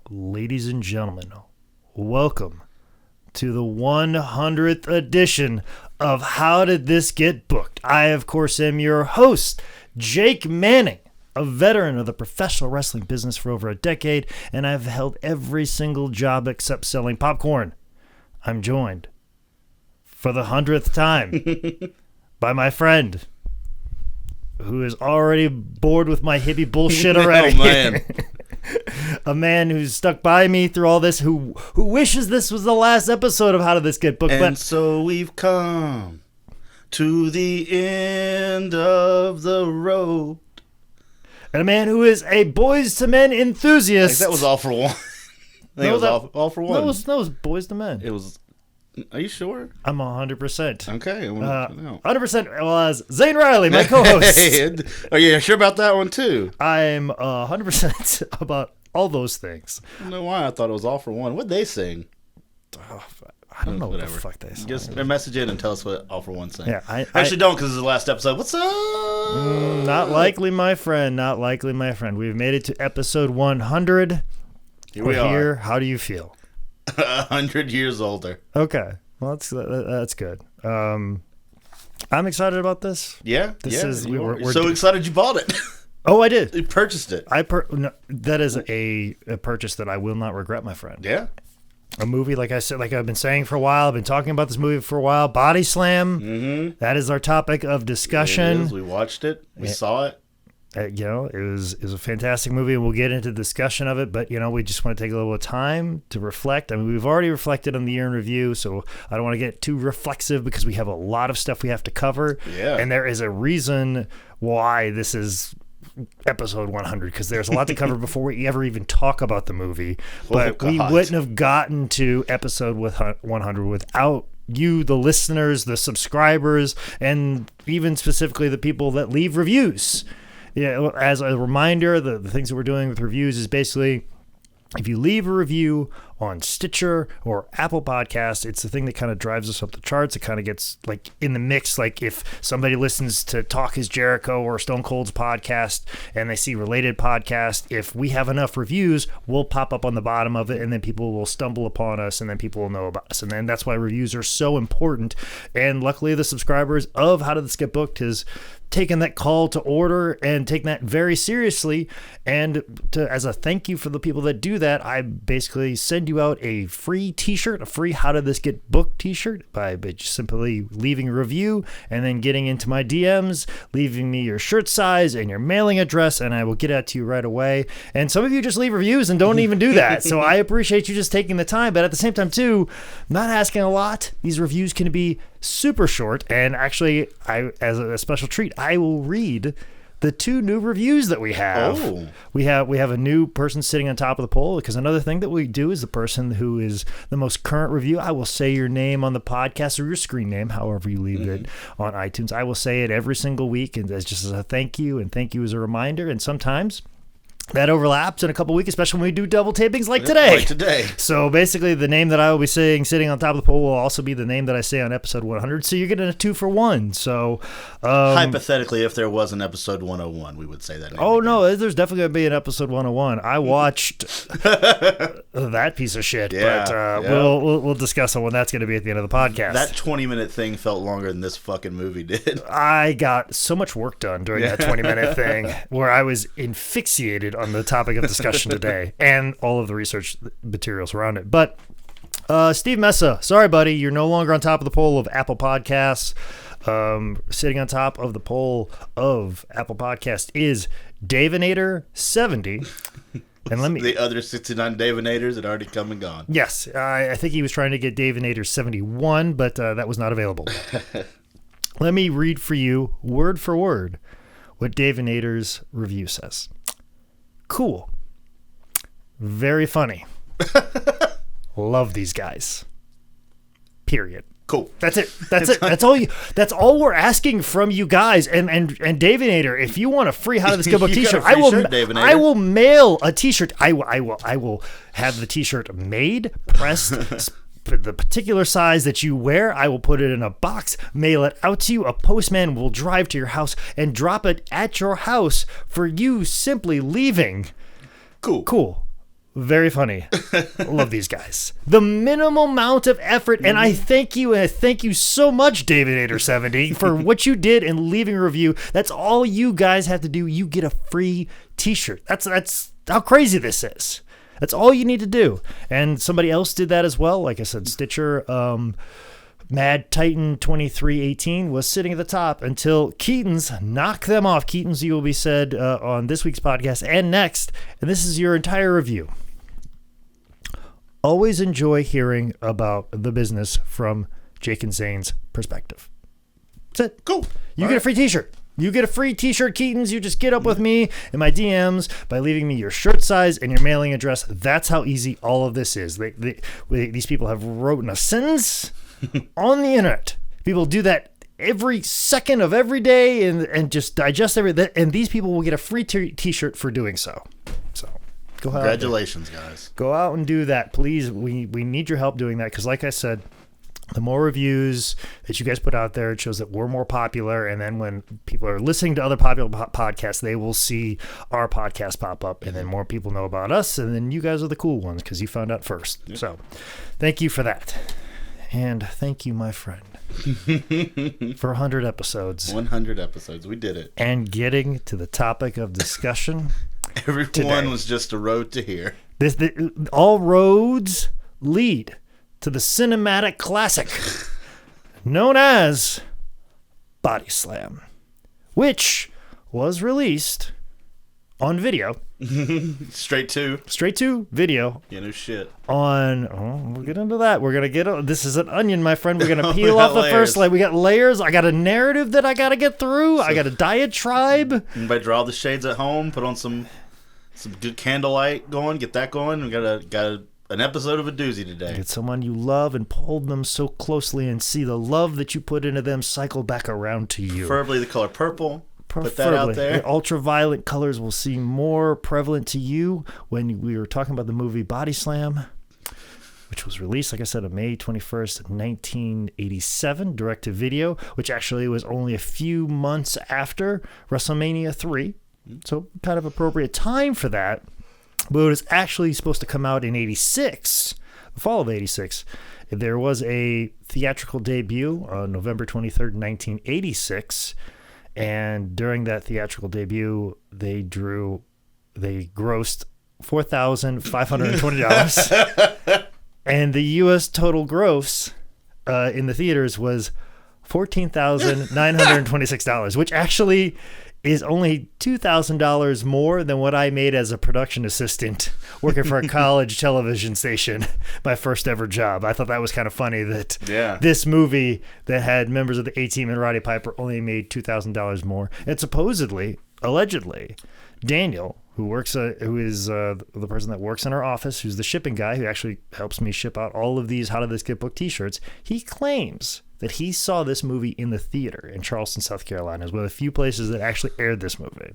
Ladies and gentlemen, welcome to the 100th edition of How Did This Get Booked? I, of course, am your host, Jake Manning, a veteran of the professional wrestling business for over a decade, and I've held every single job except selling popcorn. I'm joined for the 100th time by my friend, who is already bored with my hippie bullshit already. Oh, man. A man who's stuck by me through all this, who wishes this was the last episode of How Did This Get Booked? And so we've come to the end of the road. And a man who is a Boys to Men enthusiast. That was all for one. It was all for one. That was Boys to Men. It was. Are you sure? I'm 100%. Okay. 100% was Zane Riley, my co-host. Are you sure about that one too? I'm 100% about all those things. I don't know why I thought it was all for one. What'd they sing? I don't know what the fuck they sing. Just message in and tell us what all for one sang. Yeah, I actually don't, because this is the last episode. What's up? Not likely, my friend. Not likely, my friend. We've made it to episode 100. Here we are. Here. How do you feel? 100 years older. Okay. Well, that's good. I'm excited about this. Yeah. We're so excited you bought it. Oh, I did. You purchased it. No, that is a purchase that I will not regret, my friend. Yeah. A movie, like I said, like I've been saying for a while. I've been talking about this movie for a while. Body Slam. Mm-hmm. That is our topic of discussion. It is. We watched it. We saw it. It was a fantastic movie, and we'll get into the discussion of it. But we just want to take a little time to reflect. I mean, we've already reflected on the year in review, so I don't want to get too reflexive because we have a lot of stuff we have to cover. Yeah, and there is a reason why this is episode 100, because there's a lot to cover before we ever even talk about the movie. But we wouldn't have gotten to episode 100 without you, the listeners, the subscribers, and even specifically the people that leave reviews. Yeah, as a reminder, the things that we're doing with reviews is basically, if you leave a review on Stitcher or Apple Podcasts, it's the thing that kind of drives us up the charts. It kind of gets like in the mix. Like if somebody listens to Talk is Jericho or Stone Cold's podcast and they see related podcast, if we have enough reviews, we'll pop up on the bottom of it, and then people will stumble upon us, and then people will know about us. And then that's why reviews are so important. And luckily, the subscribers of How Did This Get Booked has taken that call to order and taken that very seriously. And as a thank you for the people that do that, I basically send you out a free t-shirt, a free How Did This Get Booked t-shirt by just simply leaving a review and then getting into my DMs, leaving me your shirt size and your mailing address, and I will get out to you right away. And some of you just leave reviews and don't even do that. So I appreciate you just taking the time, but at the same time too, not asking a lot. These reviews can be super short, and actually, as a special treat, I will read the 2 new reviews that we have. Oh. We have a new person sitting on top of the poll, because another thing that we do is the person who is the most current review. I will say your name on the podcast, or your screen name, however you leave it on iTunes. I will say it every single week, and just as a thank you, and thank you as a reminder. And sometimes that overlaps in a couple weeks, especially when we do double tapings like today. So basically, the name that I will be saying sitting on top of the poll will also be the name that I say on episode 100. So you're getting a 2-for-1 So hypothetically, if there was an episode 101, we would say that. Oh, no, there's definitely going to be an episode 101. I watched that piece of shit, but we'll discuss when that's going to be at the end of the podcast. That 20-minute thing felt longer than this fucking movie did. I got so much work done during that 20-minute thing where I was asphyxiated on the topic of discussion today and all of the research materials around it. But Steve Messa, sorry, buddy, you're no longer on top of the poll of Apple Podcasts. Sitting on top of the poll of Apple Podcasts is Davinator70. And the other 69 Davinators had already come and gone. Yes, I think he was trying to get Davinator71, but that was not available. Let me read for you, word for word, what Davinator's review says. Cool. Very funny. Love these guys. Period. Cool. That's it. That's it. That's all we're asking from you guys. And Davinator, if you want a free How Did This Get Booked t-shirt, I will mail a t-shirt. I will have the t-shirt made, pressed, the particular size that you wear. I will put it in a box, mail it out to you. A postman will drive to your house and drop it at your house for you simply leaving. Cool. Very funny. Love these guys. The minimal amount of effort, and I thank you so much, David8er70, for what you did in leaving a review. That's all you guys have to do. You get a free t-shirt. That's how crazy this is. That's all you need to do. And somebody else did that as well. Like I said, Stitcher, Mad Titan 2318 was sitting at the top until Keaton's knocked them off. Keaton's, you will be said on this week's podcast and next. And this is your entire review. Always enjoy hearing about the business from Jake and Zane's perspective. That's it. Cool. You get a free t-shirt. You get a free t-shirt, Keaton's. You just get up with me in my DMs by leaving me your shirt size and your mailing address. That's how easy all of this is. These people have written a sentence on the internet. People do that every second of every day and just digest everything. And these people will get a free t-shirt for doing so. So go ahead. Congratulations, guys. Go out and do that, please. We need your help doing that because, like I said, the more reviews that you guys put out there, it shows that we're more popular. And then when people are listening to other popular podcasts, they will see our podcast pop up. And then more people know about us. And then you guys are the cool ones because you found out first. Yep. So thank you for that. And thank you, my friend, for 100 episodes. 100 episodes. We did it. And getting to the topic of discussion. Everyone today was just a road to here. All roads lead to the cinematic classic known as Body Slam, which was released on video. Straight to video. Yeah, no shit. We'll get into that. This is an onion, my friend. We're going to peel off the first layer. We got layers. I got a narrative that I got to get through. I got a diatribe. Anybody draw the shades at home, put on some good candlelight going, get that going. We got an episode of a doozy today. Get someone you love and hold them so closely and see the love that you put into them cycle back around to you. Preferably the color purple. Put that out there. The ultraviolet colors will seem more prevalent to you when we were talking about the movie Body Slam, which was released, like I said, on May 21st, 1987, direct-to-video, which actually was only a few months after WrestleMania 3. So kind of appropriate time for that. But it was actually supposed to come out in 86, the fall of 86. There was a theatrical debut on November 23rd, 1986. And during that theatrical debut, they grossed $4,520. And the U.S. total gross in the theaters was $14,926, which actually is only $2,000 more than what I made as a production assistant working for a college television station, my first ever job. I thought that was kind of funny that this movie that had members of the A-Team and Roddy Piper only made $2,000 more. And supposedly, allegedly, Daniel, who is the person that works in our office, who's the shipping guy, who actually helps me ship out all of these How Did This Get Booked t-shirts, he claims that he saw this movie in the theater in Charleston, South Carolina. It was one of the few places that actually aired this movie.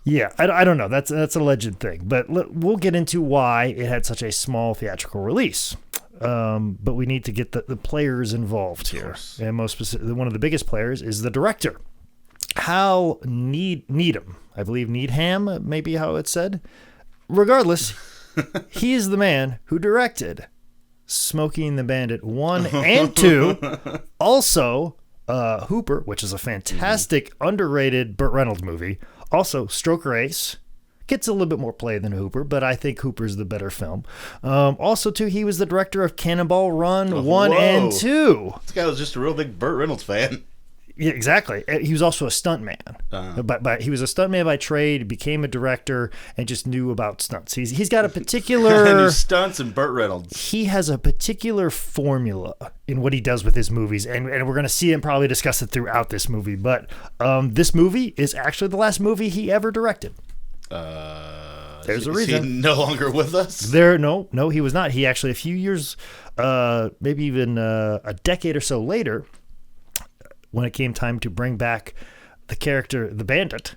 Yeah, I don't know. That's an alleged thing. But we'll get into why it had such a small theatrical release. But we need to get the players involved here. And most specifically, one of the biggest players is the director, Hal Needham. I believe Needham, maybe how it's said. Regardless, he is the man who directed Smokey and the Bandit 1 and 2. Also, Hooper, which is a fantastic, underrated Burt Reynolds movie. Also, Stroker Ace. Gets a little bit more play than Hooper, but I think Hooper's the better film. Also, too, he was the director of Cannonball Run 1 and 2. This guy was just a real big Burt Reynolds fan. Yeah, exactly. He was also a stuntman. But he was a stuntman by trade, became a director, and just knew about stunts. He's got a particular... Knew stunts and Burt Reynolds. He has a particular formula in what he does with his movies, and we're going to see and probably discuss it throughout this movie. But this movie is actually the last movie he ever directed. There's a reason. Is he no longer with us? No, he was not. He actually, a few years, maybe even a decade or so later, when it came time to bring back the character, the Bandit,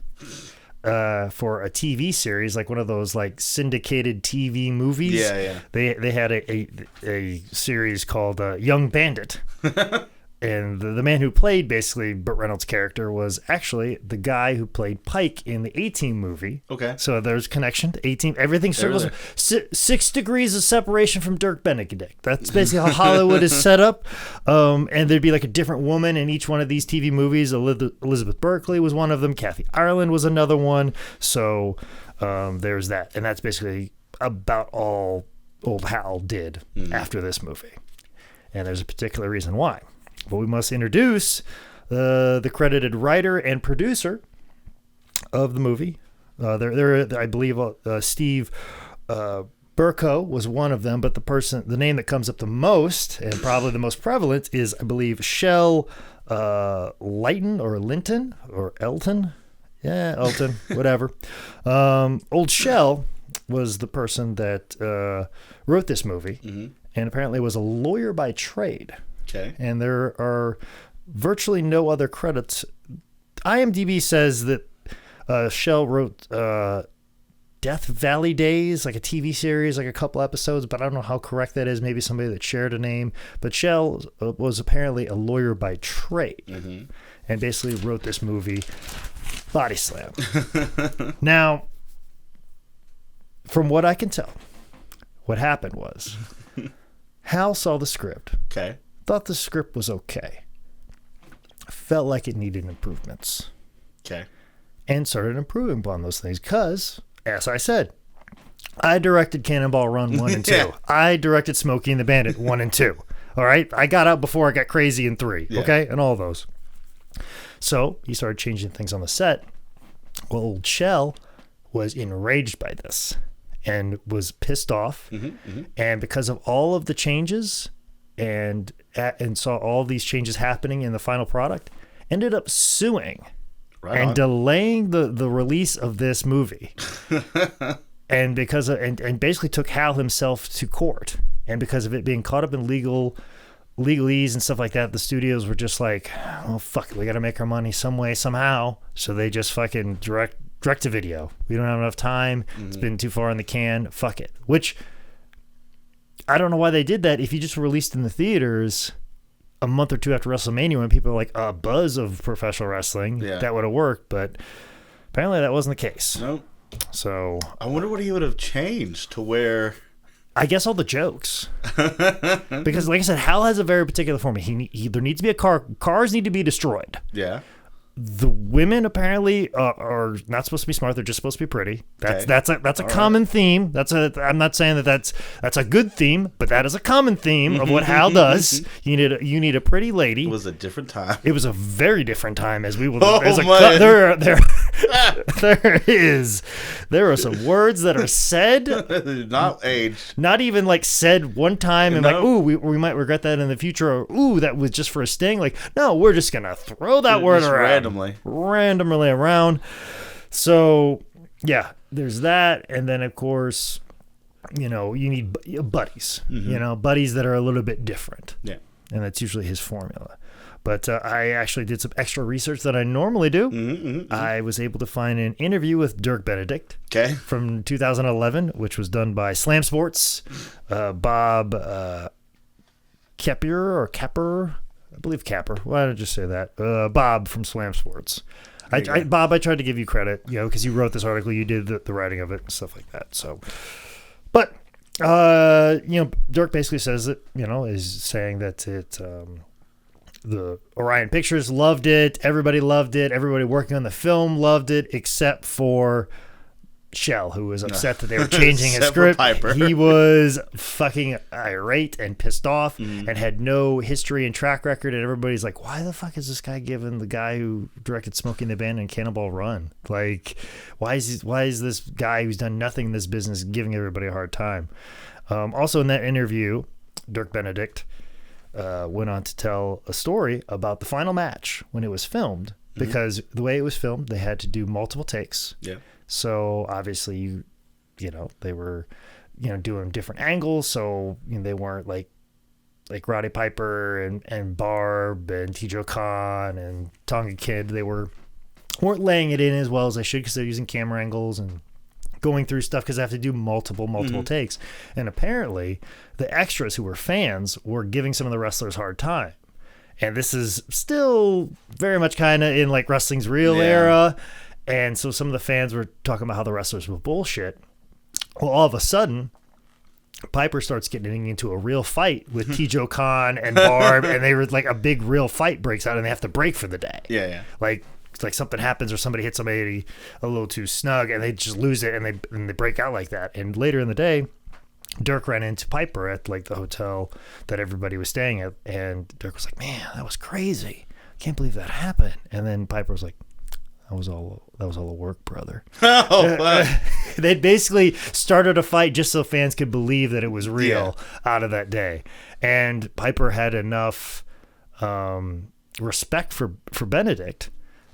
for a TV series, like one of those like syndicated TV movies. Yeah. They had a series called Young Bandit. And the man who played basically Burt Reynolds' character was actually the guy who played Pike in the A-Team movie. Okay. So there's connection to A-Team. Everything circles. 6 degrees of separation from Dirk Benedict. That's basically how Hollywood is set up. And there'd be like a different woman in each one of these TV movies. Elizabeth Berkley was one of them. Kathy Ireland was another one. So there's that. And that's basically about all old Hal did after this movie. And there's a particular reason why. But we must introduce the credited writer and producer of the movie. I believe Steve Burko was one of them, but the name that comes up the most and probably the most prevalent is, I believe, Shel Lighton or Linton or Elton. Yeah, Elton, whatever. Old Shel was the person that wrote this movie and apparently was a lawyer by trade. Okay. And there are virtually no other credits. IMDb says that Shel wrote Death Valley Days, like a TV series, like a couple episodes, but I don't know how correct that is. Maybe somebody that shared a name. But Shel was apparently a lawyer by trade and basically wrote this movie, Body Slam. Now, from what I can tell, what happened was Hal saw the script. Okay. Thought the script was okay. Felt like it needed improvements. Okay. And started improving upon those things because, as I said, I directed Cannonball Run 1 and 2. Yeah. I directed Smokey and the Bandit 1 and 2. All right? I got out before I got crazy in 3. Yeah. Okay? And all those. So he started changing things on the set. Well, old Shel was enraged by this and was pissed off. And because of all of the changes and saw all these changes happening in the final product, ended up suing delaying the release of this movie. And because of, and basically took Hal himself to court. And because of it being caught up in legalese and stuff like that, the studios were just like, oh, fuck it, we got to make our money some way, somehow. So they just fucking direct to video. We don't have enough time. It's been too far in the can. Fuck it. Which, I don't know why they did that. If you just released in the theaters a month or two after WrestleMania when people are like a buzz of professional wrestling, that would have worked. But apparently that wasn't the case. Nope. So I wonder what he would have changed to where... I guess all the jokes. Because like I said, Hal has a very particular format. There needs to be a car. Cars need to be destroyed. Yeah. The women apparently are not supposed to be smart. They're just supposed to be pretty. That's a common theme. I'm not saying that's a good theme, but that is a common theme of what Hal does. You need a pretty lady. It was a different time. It was a very different time, as we will. There are some words that are said, not aged, not even like said one time, and like, ooh, we might regret that in the future, or ooh, that was just for a sting. Like, no, we're just gonna throw that word around. Randomly around. So yeah, there's that. And then of course, you need buddies, buddies that are a little bit different. Yeah. And that's usually his formula. But I actually did some extra research that I normally do. I was able to find an interview with Dirk Benedict from 2011, which was done by Slam Sports, Bob Kepper, I believe Capper. Why did I just say that? Bob from Slam Sports. Bob, I tried to give you credit, because you wrote this article, you did the writing of it and stuff like that. So, but Dirk basically says that is saying that the Orion Pictures loved it, everybody working on the film loved it, except for Shel, who was upset that they were changing his script. He was fucking irate and pissed off and had no history and track record, and everybody's like, why the fuck is this guy giving the guy who directed Smoking the Bandit and Cannonball Run, like, why is this guy who's done nothing in this business giving everybody a hard time? Also in that interview, Dirk Benedict went on to tell a story about the final match when it was filmed, because the way it was filmed, they had to do multiple takes. Yeah. So obviously, they were, doing different angles. So they weren't like Roddy Piper and Barb and T.J. Khan and Tonga Kid. They weren't laying it in as well as they should, because they're using camera angles and going through stuff, because they have to do multiple takes. And apparently the extras who were fans were giving some of the wrestlers a hard time. And this is still very much kind of in like wrestling's real era. And so some of the fans were talking about how the wrestlers were bullshit. Well, all of a sudden, Piper starts getting into a real fight with Tijo Khan and Barb, and they were like a big real fight breaks out, and they have to break for the day. Yeah. Like something happens or somebody hits somebody a little too snug, and they just lose it, and they break out like that. And later in the day, Dirk ran into Piper at like the hotel that everybody was staying at, and Dirk was like, "Man, that was crazy. I can't believe that happened." And then Piper was like, That was all a work, brother. They basically started a fight just so fans could believe that it was real out of that day. And Piper had enough respect for Benedict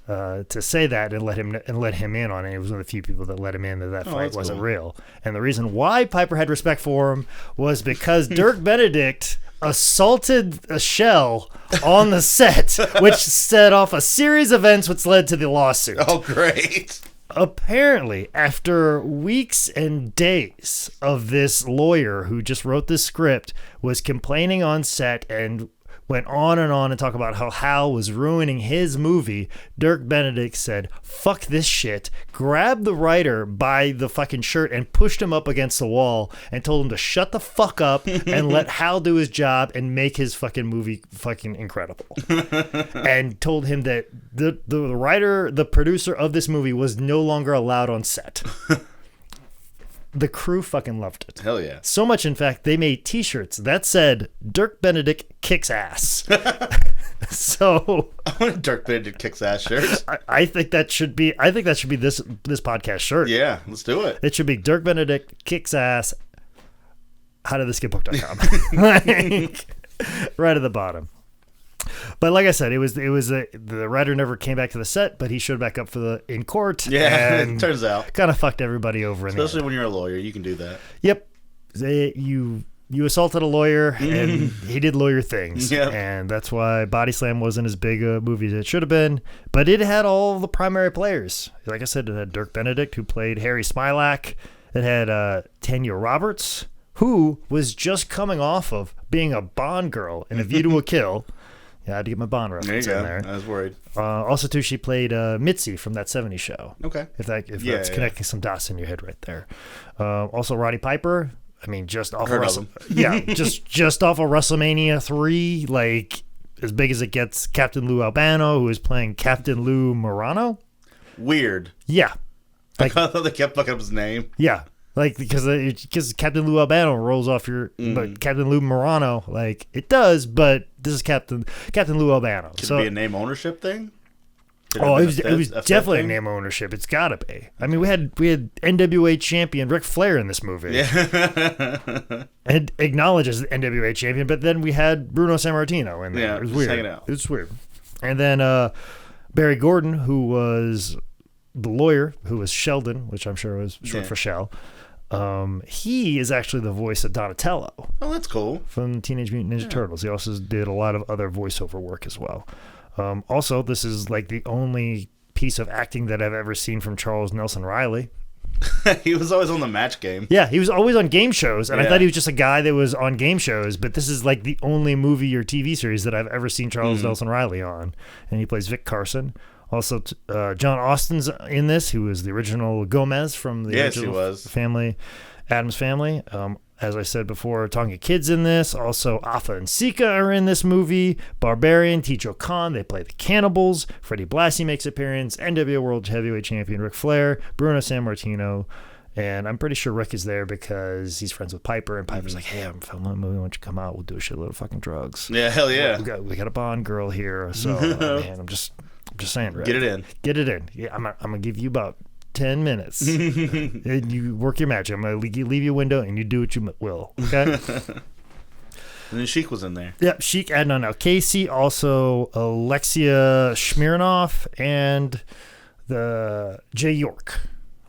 to say that and let him in on it. He was one of the few people that let him in that fight wasn't real. And the reason why Piper had respect for him was because Dirk Benedict assaulted a shell on the set, which set off a series of events which led to the lawsuit. Oh, great. Apparently, after weeks and days of this lawyer who just wrote this script was complaining on set and went on and talk about how Hal was ruining his movie, Dirk Benedict said, "Fuck this shit," grabbed the writer by the fucking shirt and pushed him up against the wall and told him to shut the fuck up and let Hal do his job and make his fucking movie fucking incredible. And told him that the writer, the producer of this movie was no longer allowed on set. The crew fucking loved it. Hell yeah. So much, in fact, they made T-shirts that said, "Dirk Benedict kicks ass." So I want a Dirk Benedict kicks ass shirt. I think that should be this podcast shirt. Yeah, let's do it. It should be Dirk Benedict kicks ass. HowDidThisGetBooked.com. Like, right at the bottom. But like I said, the writer never came back to the set, but he showed back up in court. Yeah, and it turns out. Kind of fucked everybody over. Especially when you're a lawyer, you can do that. Yep. You assaulted a lawyer, and he did lawyer things. Yep. And that's why Body Slam wasn't as big a movie as it should have been. But it had all the primary players. Like I said, it had Dirk Benedict, who played Harry Smilak. It had Tanya Roberts, who was just coming off of being a Bond girl in A View to a Kill. Yeah, I had to get my Bond reference in there. I was worried. Also, too, she played Mitzi from That 70s Show. Okay. If that's connecting some dots in your head right there. Also, Roddy Piper. I mean, just off of just off of WrestleMania 3, like as big as it gets. Captain Lou Albano, who is playing Captain Lou Morano. Weird. Yeah. Like, I thought they kept fucking up his name. Yeah. Like, because Captain Lou Albano rolls off your, but Captain Lou Morano, like, it does, but this is Captain Lou Albano. Could it be a name ownership thing? It was definitely a name ownership. It's gotta be. I mean, we had NWA champion Ric Flair in this movie. Yeah. And acknowledges the NWA champion, but then we had Bruno Sammartino in there. Yeah, it was weird. hanging out. It was weird. And then Barry Gordon, who was the lawyer, who was Sheldon, which I'm sure was short for Shell. He is actually the voice of Donatello. Oh, that's cool. From Teenage Mutant Ninja Turtles. He also did a lot of other voiceover work as well. Also, this is like the only piece of acting that I've ever seen from Charles Nelson Riley. He was always on the Match Game. Yeah, he was always on game shows, and I thought he was just a guy that was on game shows, but this is like the only movie or TV series that I've ever seen Charles Nelson Riley on. And he plays Vic Carson. Also, John Austin's in this, who was the original Gomez from the original family, Addams Family. As I said before, Tonga Kid's in this. Also, Afa and Sika are in this movie. Barbarian, Tijo Khan, they play the Cannibals. Freddie Blassie makes an appearance. NWA World Heavyweight Champion Ric Flair. Bruno Sammartino. And I'm pretty sure Rick is there because he's friends with Piper. And Piper's like, "Hey, I'm filming a movie. Why don't you come out? We'll do a shitload of fucking drugs." Yeah, hell yeah. We got a Bond girl here. So, man, I'm just saying, Rick. Get it in. Yeah, I'm going to give you about 10 minutes. And you work your magic. I'm going to leave you a window and you do what you will. Okay? And then Sheik was in there. Yep, Sheik, Adnan Al-Kaisi, also Alexia Smirnoff, and the Jay York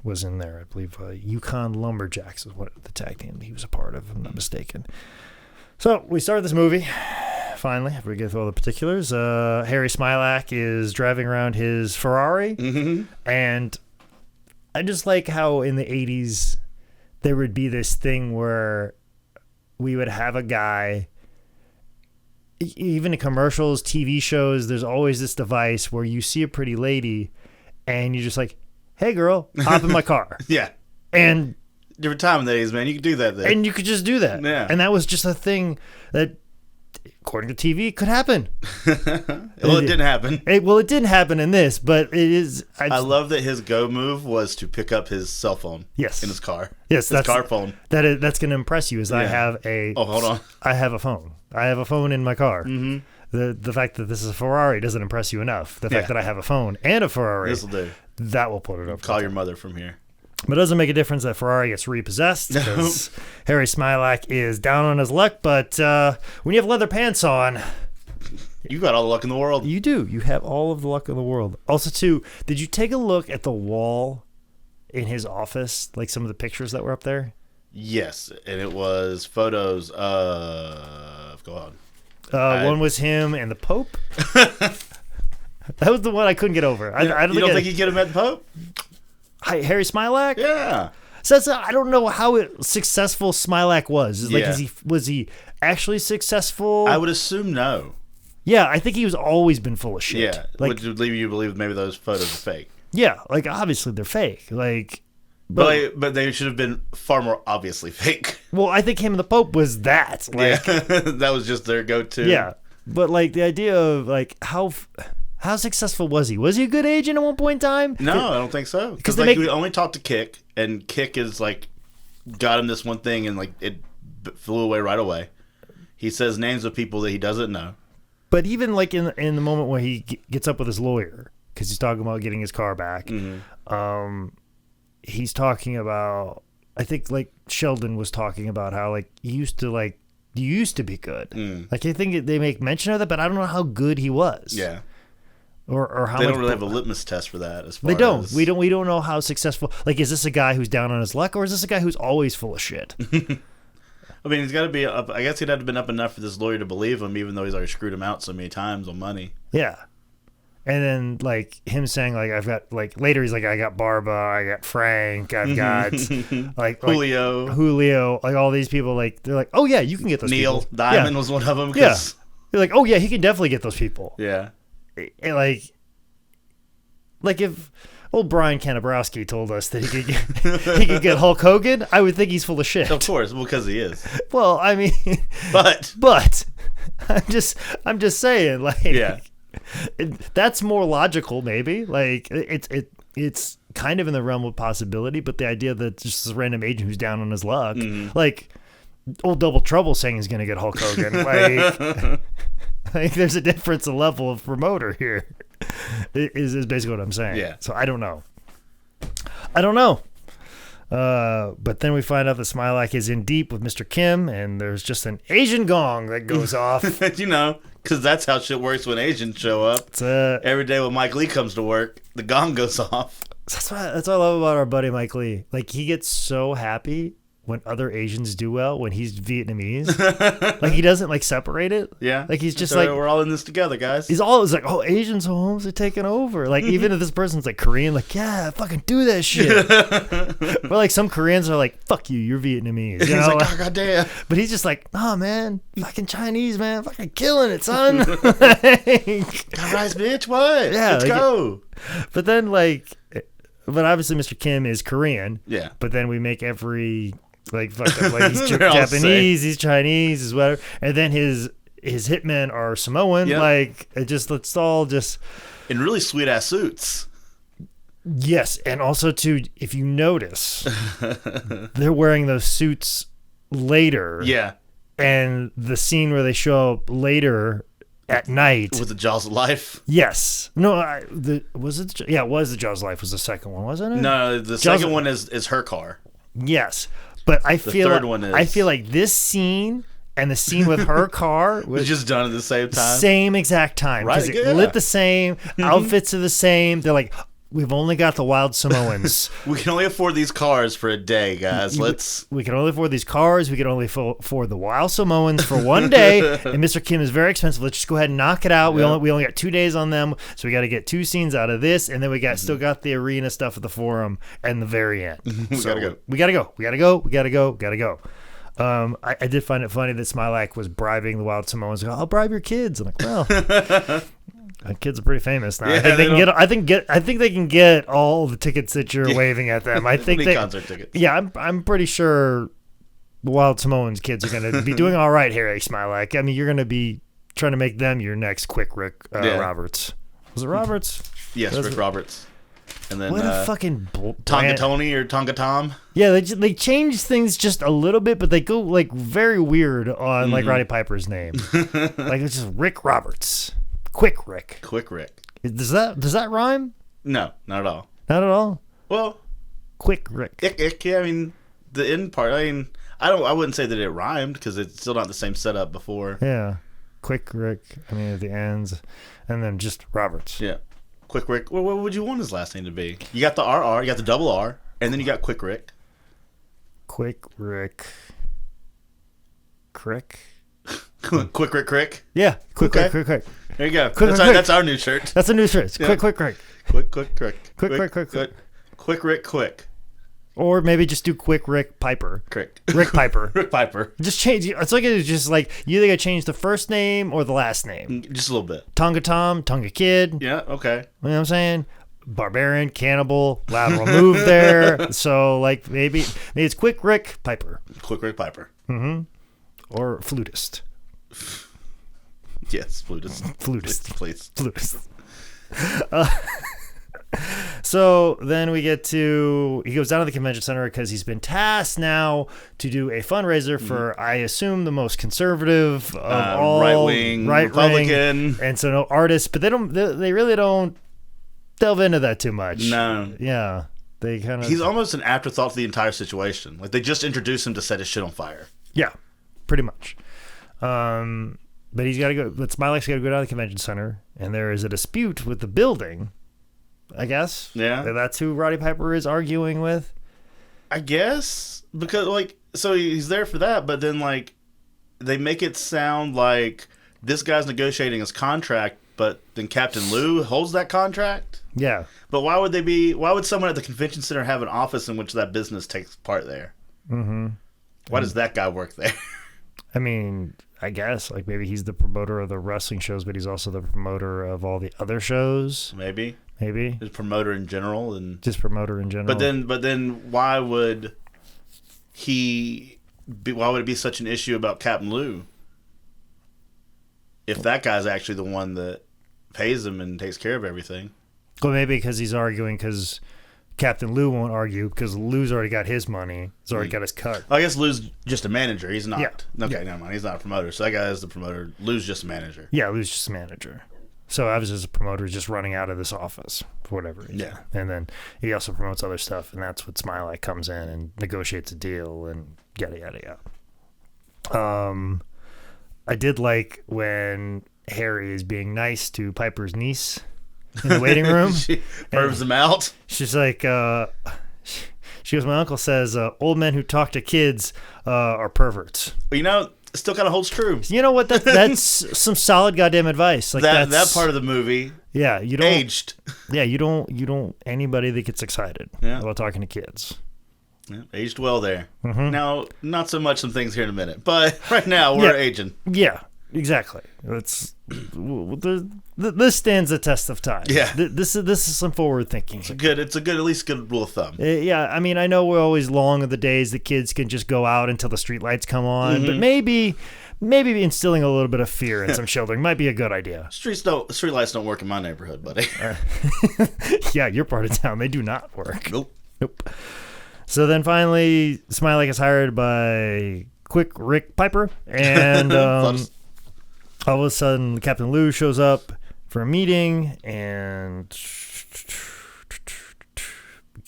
was in there. I believe Yukon Lumberjacks is what the tag team he was a part of, if I'm not mistaken. So we started this movie. Finally, after we get through all the particulars, Harry Smilak is driving around his Ferrari, and I just like how in the 80s there would be this thing where we would have a guy even in commercials, TV shows, there's always this device where you see a pretty lady and you're just like, hey girl, hop in my car. Yeah. And different time of days, man. You can do that then. And you could just do that. Yeah. And that was just a thing that, according to TV, could happen. Well, it didn't happen. It didn't happen in this, but it is. I love that his go move was to pick up his cell phone. Yes. In his car. Yes, his car phone. That's going to impress you. I have a. Oh, hold on. I have a phone. I have a phone in my car. Mm-hmm. The fact that this is a Ferrari doesn't impress you enough. The fact that I have a phone and a Ferrari. This will do. That will put it up. Call your mother from here. But it doesn't make a difference that Ferrari gets repossessed because Harry Smilak is down on his luck. But when you have leather pants on, you got all the luck in the world. You do. You have all of the luck in the world. Also, too, did you take a look at the wall in his office, like some of the pictures that were up there? Yes, and it was photos of. Go on. One was him and the Pope. That was the one I couldn't get over. You don't think he could have met the Pope? Harry Smilak? Yeah. So I don't know how successful Smilak was. Like, was he actually successful? I would assume no. Yeah, I think he was always been full of shit. Yeah, which would leave you to believe maybe those photos are fake. Yeah, like obviously they're fake. Like, but they should have been far more obviously fake. Well, I think him and the Pope was that. Like, yeah, that was just their go-to. Yeah, but like the idea of like how successful was he? Was he a good agent at one point in time? No, I don't think so. Because like we only talked to Kick, and Kick is like got him this one thing, and like it flew away right away. He says names of people that he doesn't know. But even like in the moment when he gets up with his lawyer, because he's talking about getting his car back, he's talking about, I think like Sheldon was talking about how like you used to be good. Like I think they make mention of that, but I don't know how good he was. Yeah. Or how they don't really have a litmus test for that. As far they don't. We don't know how successful. Like, is this a guy who's down on his luck, or is this a guy who's always full of shit? I mean, he's got to be up. I guess he'd have to been up enough for this lawyer to believe him, even though he's already screwed him out so many times on money. Yeah. And then, like, him saying, like, I've got, like, later he's like, I got Barba, I got Frank, I've got, like, Julio, like, all these people, like, they're like, oh, yeah, you can get those people. Neil Diamond was one of them. Yeah. You're like, oh, yeah, he can definitely get those people. Yeah. And, like if old Brian Kanabrowski told us that he could get Hulk Hogan, I would think he's full of shit. Of course, well, because he is. Well, I mean, but I'm just saying, like, yeah, that's more logical, maybe. Like, it's kind of in the realm of possibility, but the idea that just this random agent who's down on his luck, like old Double Trouble saying he's going to get Hulk Hogan, like there's a difference in level of promoter here. Is basically what I'm saying. Yeah. So I don't know. But then we find out that Smilak is in deep with Mr. Kim, and there's just an Asian gong that goes off. Because that's how shit works when Asians show up. Every day when Mike Lee comes to work, the gong goes off. That's what I love about our buddy Mike Lee. Like, he gets so happy when other Asians do well, when he's Vietnamese. Like, he doesn't, like, separate it. Yeah. Like, he's just so like... we're all in this together, guys. He's always like, oh, Asians' homes are taking over. Like, even if this person's, like, Korean, like, yeah, fucking do that shit. But, like, some Koreans are like, fuck you, you're Vietnamese. You know? He's like, oh, goddamn. But he's just like, oh, man, fucking Chinese, man, fucking killing it, son. Got rice, bitch, what? Yeah, let's go. But then, like... But obviously Mr. Kim is Korean. Yeah. But then we make every... Like he's Japanese, he's Chinese, he's whatever, and then his hitmen are Samoan. Yep. Like, let's all just in really sweet ass suits. Yes, and also too, if you notice, they're wearing those suits later. Yeah, and the scene where they show up later at night with the Jaws of Life. Yes, no, was it? Yeah, it was the Jaws of Life. Was the second one, wasn't it? No, the second one is her car. Yes. But I feel like this scene and the scene with her car was just done at the same time. Same exact time. Because it lit the same, outfits are the same. They're like, we've only got the wild Samoans. We can only afford these cars for a day, guys. We can only afford these cars. We can only afford the wild Samoans for one day. And Mr. Kim is very expensive. Let's just go ahead and knock it out. Yeah. We only got 2 days on them, so we got to get 2 scenes out of this, and then we still got the arena stuff at the Forum and the very end. We gotta go. I did find it funny that Smilac was bribing the Wild Samoans. I'll bribe your kids. I'm like, well, kids are pretty famous now. Yeah, I think they can get all the tickets that you're waving at them. I think concert tickets. Yeah, I'm pretty sure the Wild Samoans kids are going to be doing all right here, Smilac. I mean, you're going to be trying to make them your next Quick Rick Roberts. Was it Roberts? Yes, Rick Roberts. And then what a fucking Tonga Tony or Tonga Tom. Yeah, they change things just a little bit, but they go like very weird on like Roddy Piper's name. Like it's just Rick Roberts, Quick Rick. Quick Rick. Does that rhyme? No, not at all. Not at all. Well, Quick Rick. Yeah, I mean the end part. I mean, I wouldn't say that it rhymed because it's still not the same setup before. Yeah, Quick Rick. I mean at the ends, and then just Roberts. Yeah. Quick Rick. What would you want his last name to be? You got the RR, you got the double R, and then you got Quick Rick. Quick Rick. Crick? Quick Rick Crick? Yeah. Quick Rick. There you go. That's our new shirt. That's a new shirt. Yeah. Quick Rick. Quick Crick. Quick Rick Quick. Or maybe just do Quick Rick Piper. Crick. Rick Piper. Rick Piper. Just change. It's just like you either got to change the first name or the last name. Just a little bit. Tonga Tom, Tonga Kid. Yeah, okay. You know what I'm saying? Barbarian, Cannibal, lateral move there. So like maybe it's Quick Rick Piper. Quick Rick Piper. Mm-hmm. Or Flutist. Yes, Flutist. Please. Flutist. So then he goes down to the convention center because he's been tasked now to do a fundraiser for, I assume, the most conservative of all right-wing Republican. And so no artists, but they really don't delve into that too much. No. Yeah. They kind of. He's almost an afterthought to the entire situation. Like they just introduced him to set his shit on fire. Yeah, pretty much. But he's got to go. But Smiley's got to go down to the convention center, and there is a dispute with the building. I guess. Yeah. That's who Roddy Piper is arguing with. I guess because so he's there for that, but then they make it sound like this guy's negotiating his contract, but then Captain Lou holds that contract. Yeah. But why would someone at the convention center have an office in which that business takes part there? Mm-hmm. Why does that guy work there? I mean, I guess maybe he's the promoter of the wrestling shows, but he's also the promoter of all the other shows. Maybe. Just promoter in general. But then why would it be such an issue about Captain Lou? If that guy's actually the one that pays him and takes care of everything. Well, maybe because he's arguing because Captain Lou won't argue because Lou's already got his money. He's already got his cut. I guess Lou's just a manager. He's not. Yeah. Okay, never mind. He's not a promoter. So that guy is the promoter. Lou's just a manager. Yeah, Lou's just a manager. So I was just a promoter just running out of this office for whatever reason. Yeah. And then he also promotes other stuff, and that's what Smiley comes in and negotiates a deal and yada, yada, yada. I did like when Harry is being nice to Piper's niece in the waiting room. She pervs him out. She's like, she goes, my uncle says old men who talk to kids are perverts. Well, it still kind of holds true. You know what? That's some solid goddamn advice. That part of the movie. Yeah, you don't aged. Yeah, you don't anybody that gets excited about talking to kids. Yeah, aged well there. Mm-hmm. Now, not so much some things here in a minute, but right now we're aging. Yeah, exactly. This stands the test of time. Yeah, this is some forward thinking. It's a good at least good rule of thumb. Yeah, I mean, I know we're always long of the days that kids can just go out until the street lights come on, but maybe instilling a little bit of fear in some children might be a good idea. Street lights don't work in my neighborhood, buddy. Yeah, your part of town, they do not work. Nope. So then finally, Smiley gets hired by Quick Rick Piper, and all of a sudden, Captain Lou shows up for a meeting, and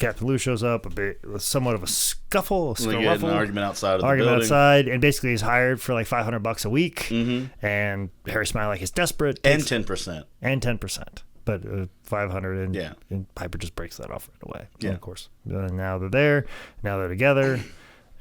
Captain Lou shows up somewhat of a scuffle, an argument outside of the building. Outside, and basically he's hired for like $500 a week, and Harry Smiley is desperate. And 10%. And 10%. But 500 and Piper just breaks that off right away. Yeah, of course. Now they're there. Now they're together.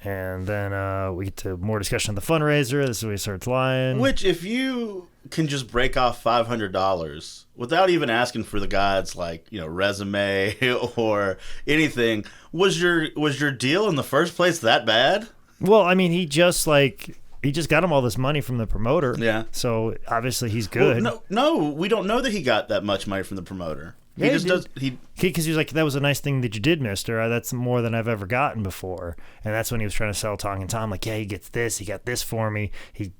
And then we get to more discussion of the fundraiser. This is where he starts lying. Which, if you can just break off $500 without even asking for the guy's resume or anything, was your deal in the first place that bad? Well, I mean, he just got him all this money from the promoter. Yeah. So obviously he's good. Well, no, we don't know that he got that much money from the promoter. He just does. Because he was like, that was a nice thing that you did, mister. That's more than I've ever gotten before. And that's when he was trying to sell Tong and Tom. Like, yeah, he gets this. He got this for me. He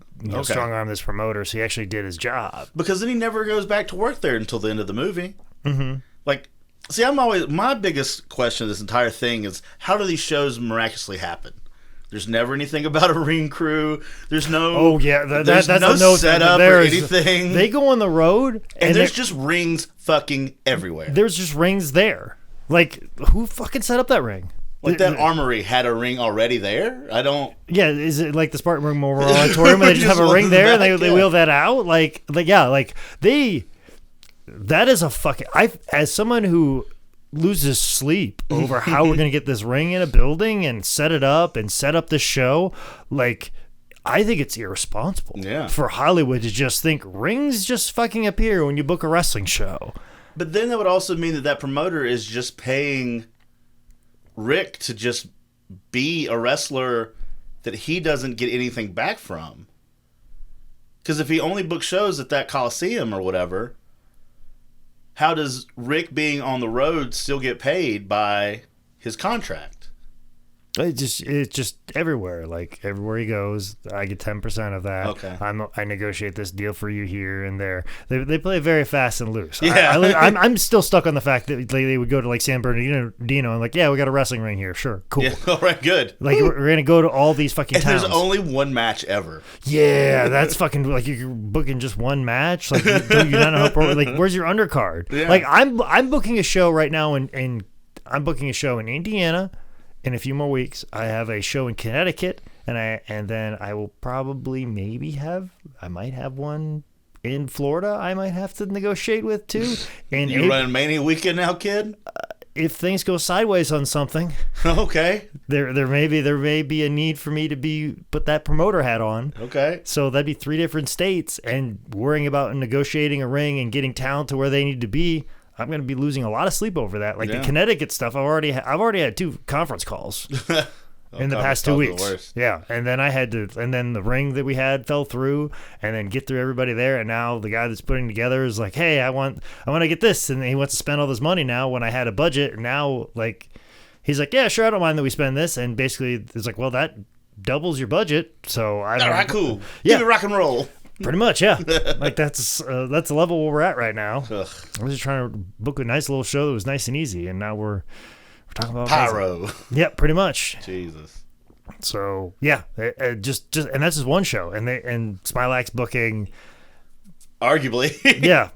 strong armed this promoter. So he actually did his job. Because then he never goes back to work there until the end of the movie. Mm-hmm. Like, see, my biggest question of this entire thing is, how do these shows miraculously happen? There's never anything about a ring crew. There's no. Oh yeah, there's that's no a note. setup or anything. They go on the road, and there's just rings fucking everywhere. There's just rings there. Like, who fucking set up that ring? Like, that armory had a ring already there. I don't. Yeah, is it like the Spartan Memorial Auditorium where they just have a ring there and they wheel that out? That is a fucking. As someone who loses sleep over how we're going to get this ring in a building and set it up and set up the show, like, I think it's irresponsible for Hollywood to just think rings just fucking appear when you book a wrestling show. But then that would also mean that promoter is just paying Rick to just be a wrestler that he doesn't get anything back from. Because if he only books shows at that Coliseum or whatever, how does Rick being on the road still get paid by his contract? It's just everywhere. Like, everywhere he goes, I get 10% of that. Okay. I negotiate this deal for you here and there. They play very fast and loose. Yeah. I'm still stuck on the fact that they would go to like San Bernardino and like, yeah, we got a wrestling ring here. Sure, cool. Yeah, all right, good. Like, we're gonna go to all these fucking towns. There's only one match ever. Yeah, that's fucking like you're booking just one match. Like, do you not know how like where's your undercard? Yeah. Like, I'm booking a show right now and I'm booking a show in Indiana. In a few more weeks, I have a show in Connecticut, and then I will probably I might have one in Florida. I might have to negotiate with too. And you running Mania weekend now, kid? If things go sideways on something, okay, there may be a need for me to put that promoter hat on. Okay, so that'd be 3 different states, and worrying about negotiating a ring and getting talent to where they need to be. I'm going to be losing a lot of sleep over that. Like the Connecticut stuff, I've already had 2 conference calls in the past 2 weeks. Yeah, and then and then the ring that we had fell through, and then get through everybody there, and now the guy that's putting together is like, hey, I want to get this, and he wants to spend all this money now when I had a budget, and now like he's like, yeah, sure, I don't mind that we spend this, and basically it's like, well, that doubles your budget, so all right, cool, yeah, give me rock and roll. Pretty much, yeah. Like that's the level where we're at right now. Ugh. I was just trying to book a nice little show that was nice and easy, and now we're talking about pyro. Yeah, pretty much. Jesus. So yeah, just and that's just one show, and Smilak's booking. Arguably, yeah,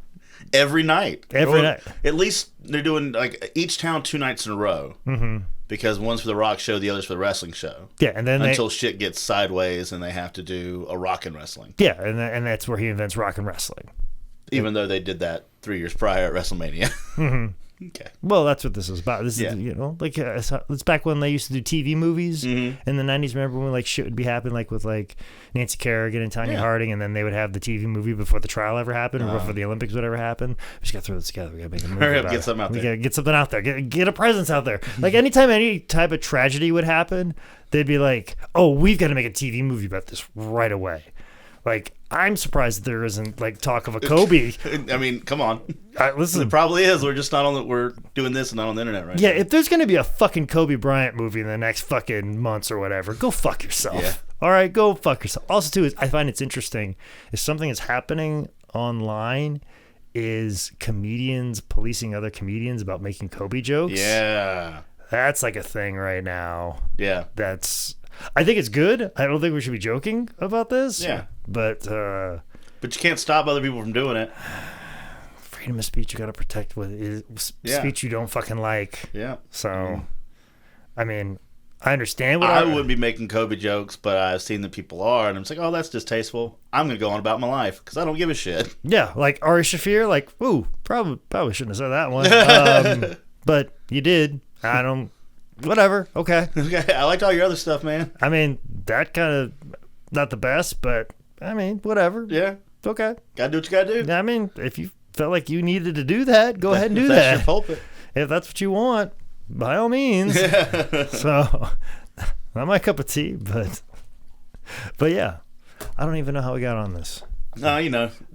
every night. Every night. At least they're doing like each town 2 nights in a row. Mm-hmm. Because one's for the rock show, the other's for the wrestling show. Yeah, and then until shit gets sideways and they have to do a rock and wrestling. Yeah, and that's where he invents rock and wrestling. Even though they did that 3 years prior at WrestleMania. Mm-hmm. Okay. Well, that's what this is about. This is, like it's back when they used to do TV movies in the 90s. Remember when like shit would be happening like with like Nancy Kerrigan and Tonya Harding, and then they would have the TV movie before the trial ever happened or before the Olympics would ever happen. We just got to throw this together. We got to make a movie. Hurry up, get something out there. We got to get something out there. Get a presence out there. Like anytime any type of tragedy would happen, they'd be like, "Oh, we've got to make a TV movie about this right away." Like, I'm surprised there isn't like talk of a Kobe. I mean, come on. Listen, it probably is. We're just not on we're doing this and not on the internet right now. Yeah, if there's gonna be a fucking Kobe Bryant movie in the next fucking months or whatever, go fuck yourself. Yeah. All right, go fuck yourself. Also, too, I find it's interesting if something is happening online, is comedians policing other comedians about making Kobe jokes. Yeah, that's like a thing right now. Yeah, I think it's good. I don't think we should be joking about this. Yeah. But you can't stop other people from doing it. Freedom of speech you got to protect with speech you don't fucking like. Yeah. So, I mean, I understand I wouldn't be making Kobe jokes, but I've seen that people are, and I'm just like, oh, that's distasteful. I'm going to go on about my life because I don't give a shit. Yeah, like Ari Shaffir, like, ooh, probably shouldn't have said that one. But you did. I don't... Whatever. Okay. Okay. I liked all your other stuff, man. I mean, that kind of not the best, but I mean, whatever. Yeah. Okay. Gotta do what you gotta do. I mean, if you felt like you needed to do that, go ahead and do that. That's your pulpit. If that's what you want, by all means. Yeah. So Not my cup of tea, but yeah. I don't even know how we got on this. No,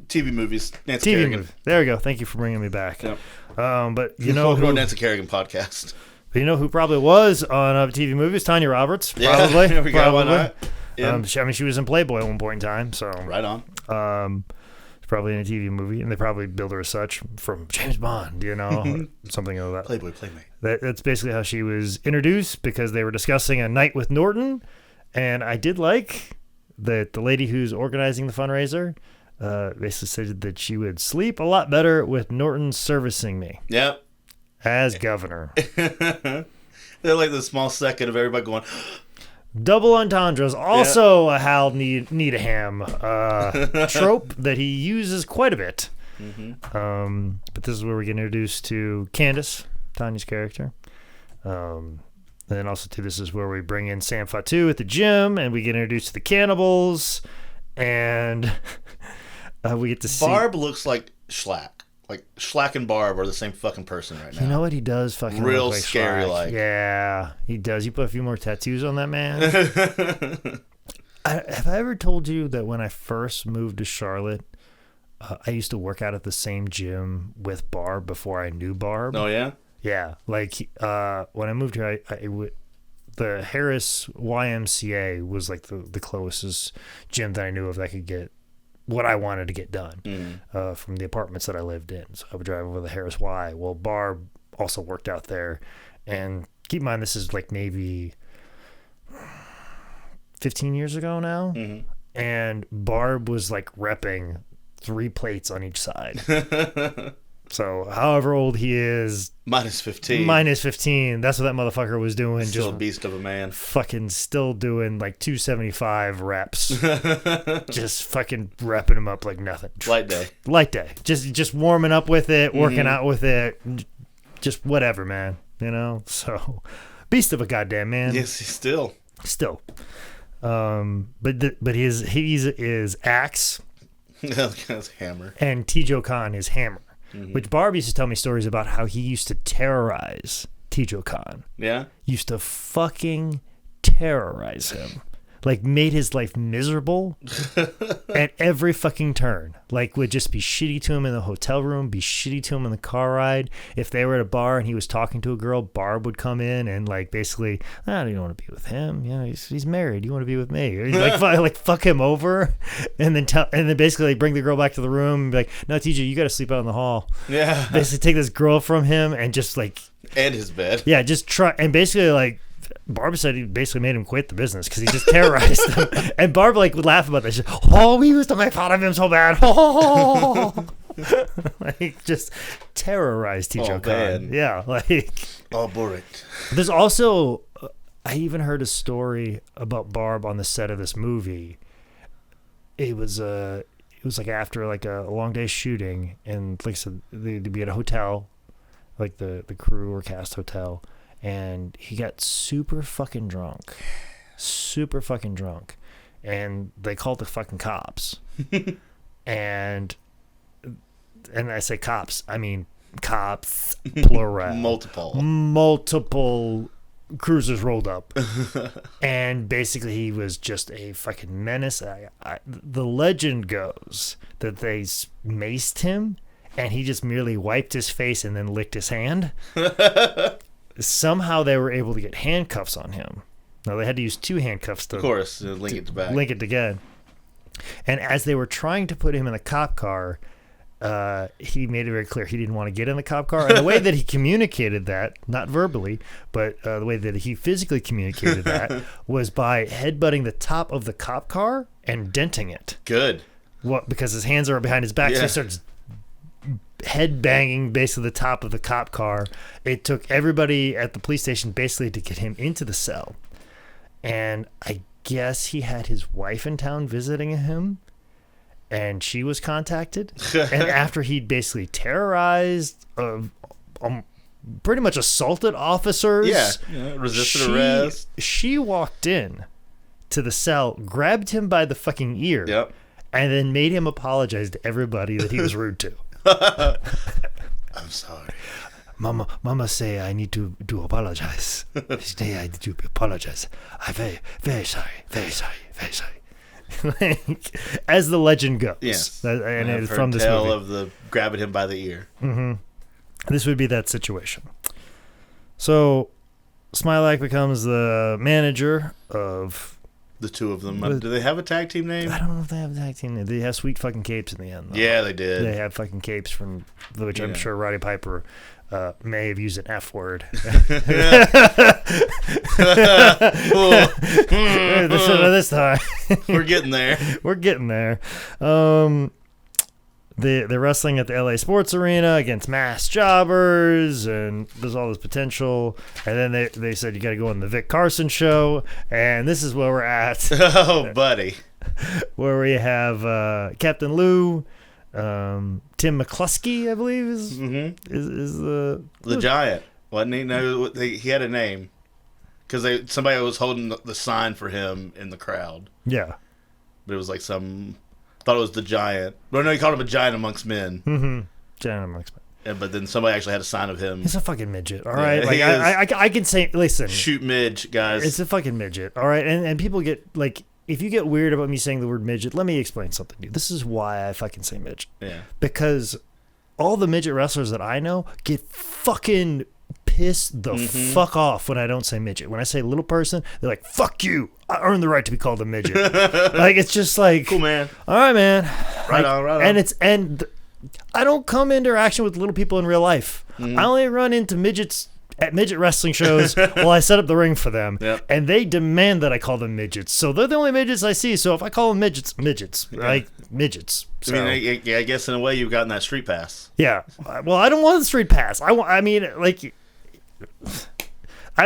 TV movies. Nancy TV Kerrigan. movie. There we go. Thank you for bringing me back. Yep. But you know Welcome to who, Nancy Kerrigan podcast. but you know who probably was on TV movies? Tanya Roberts. Yeah, Probably. there we go. Why Probably. not? Yeah. She was in Playboy at one point in time. So Right on. probably in a TV movie, and they probably billed her as such from James Bond, something like that. Playboy, Playmate. That's basically how she was introduced, because they were discussing A Night with Norton, and I did like that the lady who's organizing the fundraiser basically said that she would sleep a lot better with Norton servicing me Yep. as governor. They're like the small second of everybody going, Double entendres, also a Hal Needham trope that he uses quite a bit. mm-hmm. But this is where we get introduced to Candace, Tanya's character. And then also, too, this is where we bring in Sam Fatu at the gym, and we get introduced to the cannibals, and we get to see... Barb looks like Schlack. Like, Schlack and Barb are the same fucking person right now. You know what? He does fucking Real look like scary Schlack. like. Yeah, he does. You put a few more tattoos on that man. Have I ever told you that when I first moved to Charlotte, I used to work out at the same gym with Barb before I knew Barb? Oh, yeah? Yeah. Like, when I moved here, the Harris YMCA was like the closest gym that I knew of that I could get what I wanted to get done from the apartments that I lived in. So I would drive over the Harris Y. Well, Barb also worked out there. And keep in mind, this is like maybe 15 years ago now. Mm-hmm. And Barb was like repping 3 plates on each side. So however old he is, minus 15. That's what that motherfucker was doing. Still just a beast of a man. Fucking still doing like 275 reps. Just fucking repping him up like nothing. Light day. Just warming up with it, working out with it. Just whatever, man. So beast of a goddamn man. Yes, he's still. But he's is Axe. That's Hammer. And Tijo Khan is Hammer. Mm-hmm. Which Barb used to tell me stories about how he used to terrorize Tijo Khan. Yeah? Used to fucking terrorize him. Like, made his life miserable at every fucking turn. Like, would just be shitty to him in the hotel room, be shitty to him in the car ride. If they were at a bar and he was talking to a girl, Barb would come in and, like, basically, I don't want to be with him. He's married. You want to be with me? Or, like, fuck him over. And then basically bring the girl back to the room and be like, no, TJ, you got to sleep out in the hall. Yeah. Basically take this girl from him and just, like... And his bed. Yeah, just try... And basically, like... Barb said he basically made him quit the business because he just terrorized him. And Barb like would laugh about that shit. Oh, we used to make fun of him so bad. Oh, like just terrorized Tijo Khan. Yeah, like. Oh, boring. There's also, I even heard a story about Barb on the set of this movie. It was like after like a long day shooting, and like I said, they'd be at a hotel, like the crew or cast hotel. And he got super fucking drunk. And they called the fucking cops. and I say cops, I mean cops, plural. Multiple cruisers rolled up. And basically he was just a fucking menace. The legend goes that they maced him and he just merely wiped his face and then licked his hand. Somehow they were able to get handcuffs on him. Now they had to use 2 handcuffs to, of course, link it back. Link it together. And as they were trying to put him in the cop car, he made it very clear he didn't want to get in the cop car. And the way that he communicated that, not verbally, but the way that he physically communicated that was by headbutting the top of the cop car and denting it. Good. Because his hands are behind his back, so he starts head banging basically the top of the cop car. It took everybody at the police station basically to get him into the cell. And I guess he had his wife in town visiting him, and she was contacted. And after he'd basically terrorized, pretty much assaulted officers, resisted arrest. She walked in to the cell, grabbed him by the fucking ear, and then made him apologize to everybody that he was rude to. I'm sorry. Mama say I need to apologize. Say I need to apologize. I'm very, very sorry, very sorry, very sorry. Like, as the legend goes. Yes. And it's from from this tale movie. of the grabbing him by the ear. Mm-hmm. This would be that situation. So, Smilac becomes the manager of... The two of them. Do they have a tag team name? I don't know if they have a tag team name. They have sweet fucking capes in the end, though. Yeah, they did. They have fucking capes from which I'm sure Roddy Piper may have used an F word. This time. We're getting there. We're getting there. They're wrestling at the LA Sports Arena against mass jobbers, and there's all this potential. And then they said you got to go on the Vic Carson show, and this is where we're at. Oh, buddy. Where we have Captain Lou, Tim McCluskey, I believe is the giant, wasn't he? No, he had a name because somebody was holding the sign for him in the crowd. Yeah, but it was like thought it was the giant. Well, no, he called him a giant amongst men. Mm-hmm. Giant amongst men. Yeah, but then somebody actually had a sign of him. He's a fucking midget, all right? Like I can say, listen. Shoot midge, guys. It's a fucking midget, all right? And people get, like, if you get weird about me saying the word midget, let me explain something to you. This is why I fucking say midget. Yeah. Because all the midget wrestlers that I know get fucking pissed the fuck off when I don't say midget. When I say little person, they're like, fuck you. I earned the right to be called a midget. Like, it's just like, cool, man. All right, man. Right like, on. And I don't come into interaction with little people in real life. I only run into midgets at midget wrestling shows while I set up the ring for them. Yep. And they demand that I call them midgets. So they're the only midgets I see. So if I call them midgets, yeah. like midgets. So, I mean, I guess in a way you've gotten that street pass. Yeah. Well, I don't want the street pass. I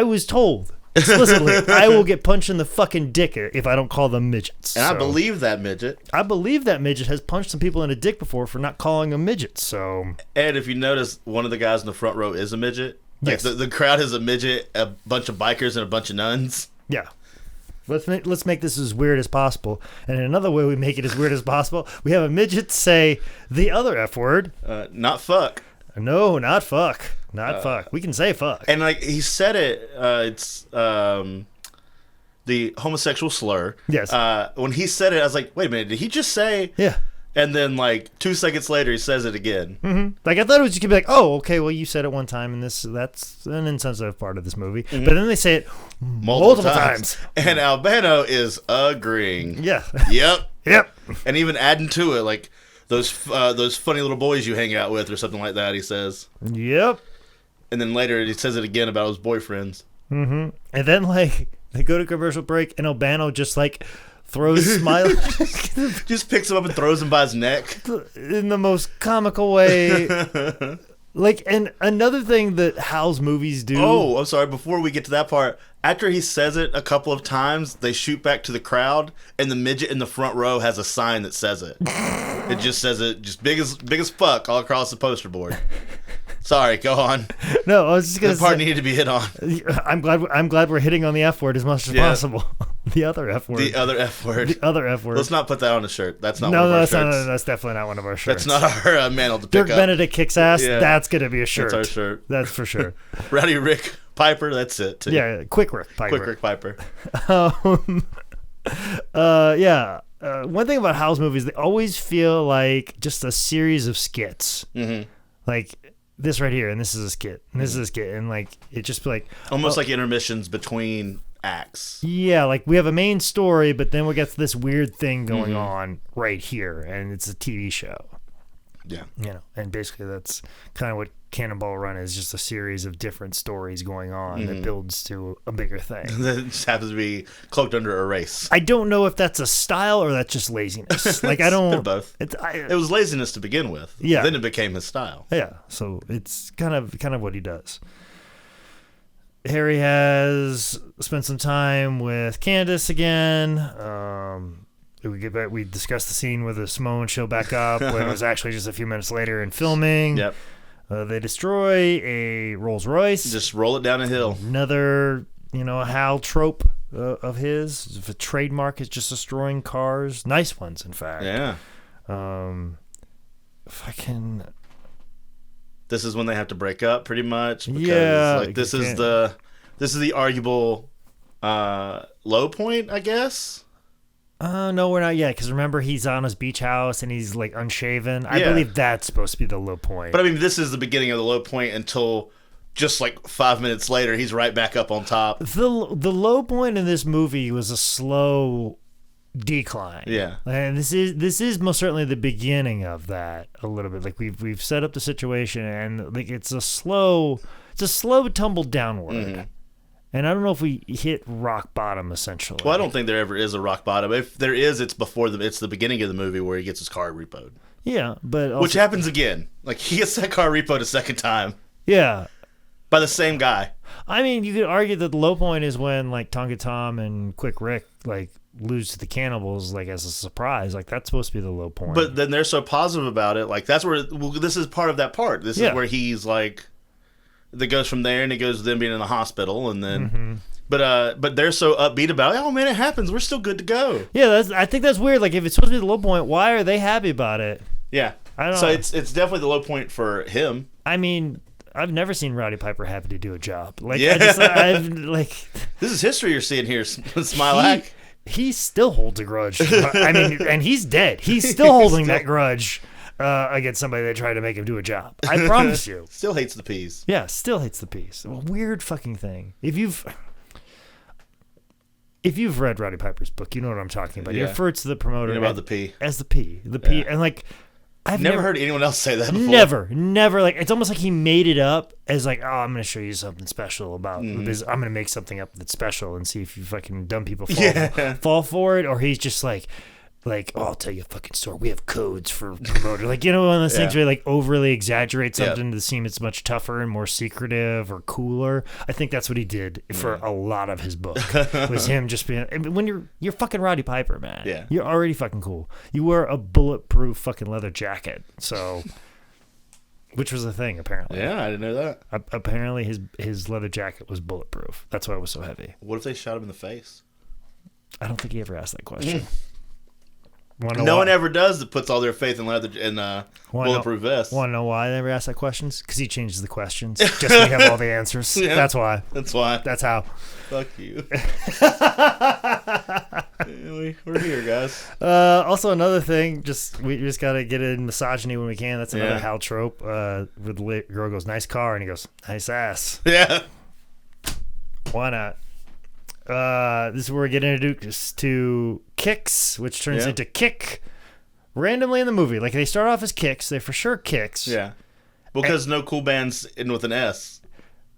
was told explicitly I will get punched in the fucking dick if I don't call them midgets. And I believe that midget. I believe that midget has punched some people in the dick before for not calling them midgets. So, and if you notice, one of the guys in the front row is a midget. Like yes. the crowd is a midget, a bunch of bikers, and a bunch of nuns. Yeah. Let's make this as weird as possible. And in another way we make it as weird as possible, we have a midget say the other F word. Not fuck. No, not fuck. Not fuck. We can say fuck. And like he said it, it's the homosexual slur. Yes. When he said it, I was like, wait a minute, did he just say? Yeah. And then like 2 seconds later, he says it again. Mm-hmm. Like I thought it was just gonna be like, oh, okay, well you said it one time, and that's an insensitive part of this movie. Mm-hmm. But then they say it multiple times. And Albano is agreeing. Yeah. Yep. Yep. And even adding to it, like those funny little boys you hang out with, or something like that. He says. Yep. And then later he says it again about his boyfriends. Mm-hmm. And then like they go to commercial break, and Albano just like throws Smiley. Just picks him up and throws him by his neck in the most comical way. Like, and another thing that Hal's movies do. Oh, I'm sorry. Before we get to that part, after he says it a couple of times, they shoot back to the crowd, and the midget in the front row has a sign that says it. It just says it, just big as fuck, all across the poster board. Sorry, go on. No, I was just gonna say the part say, needed to be hit on. I'm glad we're hitting on the F word as much as possible. The other F word. The other F word. The other F word. Let's not put that on a shirt. That's not one of our shirts. No, that's definitely not one of our shirts. That's not our mantle to pick Dirk up. Benedict kicks ass. Yeah. That's gonna be a shirt. That's our shirt. That's for sure. Rowdy Rick Piper. That's it too. Yeah, Quick Rick Piper. Quick Rick Piper. Yeah. One thing about Hal's movies, they always feel like just a series of skits. Mm-hmm. Like this right here, and this is a skit, and this is a skit, and like it just like almost like intermissions between acts. Yeah, like we have a main story, but then we get this weird thing going on right here, and it's a TV show. Yeah, you know, and basically that's kind of what Cannonball Run is, just a series of different stories going on that builds to a bigger thing. That just happens to be cloaked under a race. I don't know if that's a style or that's just laziness. Like I don't. They're both. It was laziness to begin with. Yeah. Then it became his style. Yeah. So it's kind of what he does. Harry has spent some time with Candace again. We discussed the scene where the Samoan show back up when it was actually just a few minutes later in filming. Yep. They destroy a Rolls Royce. Just roll it down a hill. Another, Hal trope of his. The trademark is just destroying cars. Nice ones, in fact. Yeah. this is when they have to break up, pretty much. Because, Yeah, this is the arguable low point, I guess. No, we're not yet. Because remember, he's on his beach house and he's like unshaven. I believe that's supposed to be the low point. But I mean, this is the beginning of the low point until just like 5 minutes later, he's right back up on top. The low point in this movie was a slow decline. Yeah, and this is most certainly the beginning of that a little bit. Like we've set up the situation, and like it's a slow tumble downward. Mm-hmm. And I don't know if we hit rock bottom, essentially. Well, I don't think there ever is a rock bottom. If there is, it's the beginning of the movie where he gets his car repoed. Yeah, but also, which happens again. Like, he gets that car repoed a second time. Yeah. By the same guy. I mean, you could argue that the low point is when, like, Tonga Tom and Quick Rick, like, lose to the cannibals, like, as a surprise. Like, that's supposed to be the low point. But then they're so positive about it. Like, that's where, this is part of that part. This is where he's, like, that goes from there, and it goes to them being in the hospital, and then, but they're so upbeat about it. Oh man, it happens. We're still good to go. Yeah, I think that's weird. Like, if it's supposed to be the low point, why are they happy about it? Yeah, I don't know. So it's definitely the low point for him. I mean, I've never seen Roddy Piper happy to do a job. Like, yeah. I've like. This is history you're seeing here, Smilac. He still holds a grudge. I mean, and he's dead. He's still holding that grudge. Against somebody that tried to make him do a job. I promise you. Still hates the peas. Yeah, still hates the peas. A weird fucking thing. If you've read Roddy Piper's book, you know what I'm talking about. Yeah. He refers to the promoter about the pea. As the pea. The pea. And like, I've never heard anyone else say that before. Never. Like, it's almost like he made it up as like, oh, I'm going to show you something special about this. I'm going to make something up that's special and see if you fucking dumb people fall for it. Or he's just like, oh, I'll tell you a fucking story. We have codes for promoter. Like, you know, one of those things where they like overly exaggerate something to seem it's much tougher and more secretive or cooler. I think that's what he did for a lot of his book. Was him just being, when you're fucking Roddy Piper, man. Yeah. You're already fucking cool. You wear a bulletproof fucking leather jacket. So, which was a thing apparently. Yeah, I didn't know that. Apparently his leather jacket was bulletproof. That's why it was so heavy. What if they shot him in the face? I don't think he ever asked that question. No one ever does that puts all their faith in leather and bulletproof vests. Want to know why I never asked that questions? Because he changes the questions just so we have all the answers. Yeah, that's why. That's why. That's how. Fuck you. We're here, guys. Also, another thing, we just gotta get in misogyny when we can. That's another Hal trope. Where the girl goes, "Nice car," and he goes, "Nice ass." Yeah. Why not? This is where we get introduced to Kicks, which turns into Kick randomly in the movie. Like, they start off as Kicks. They're for sure Kicks. Yeah. Because no cool bands end with an S.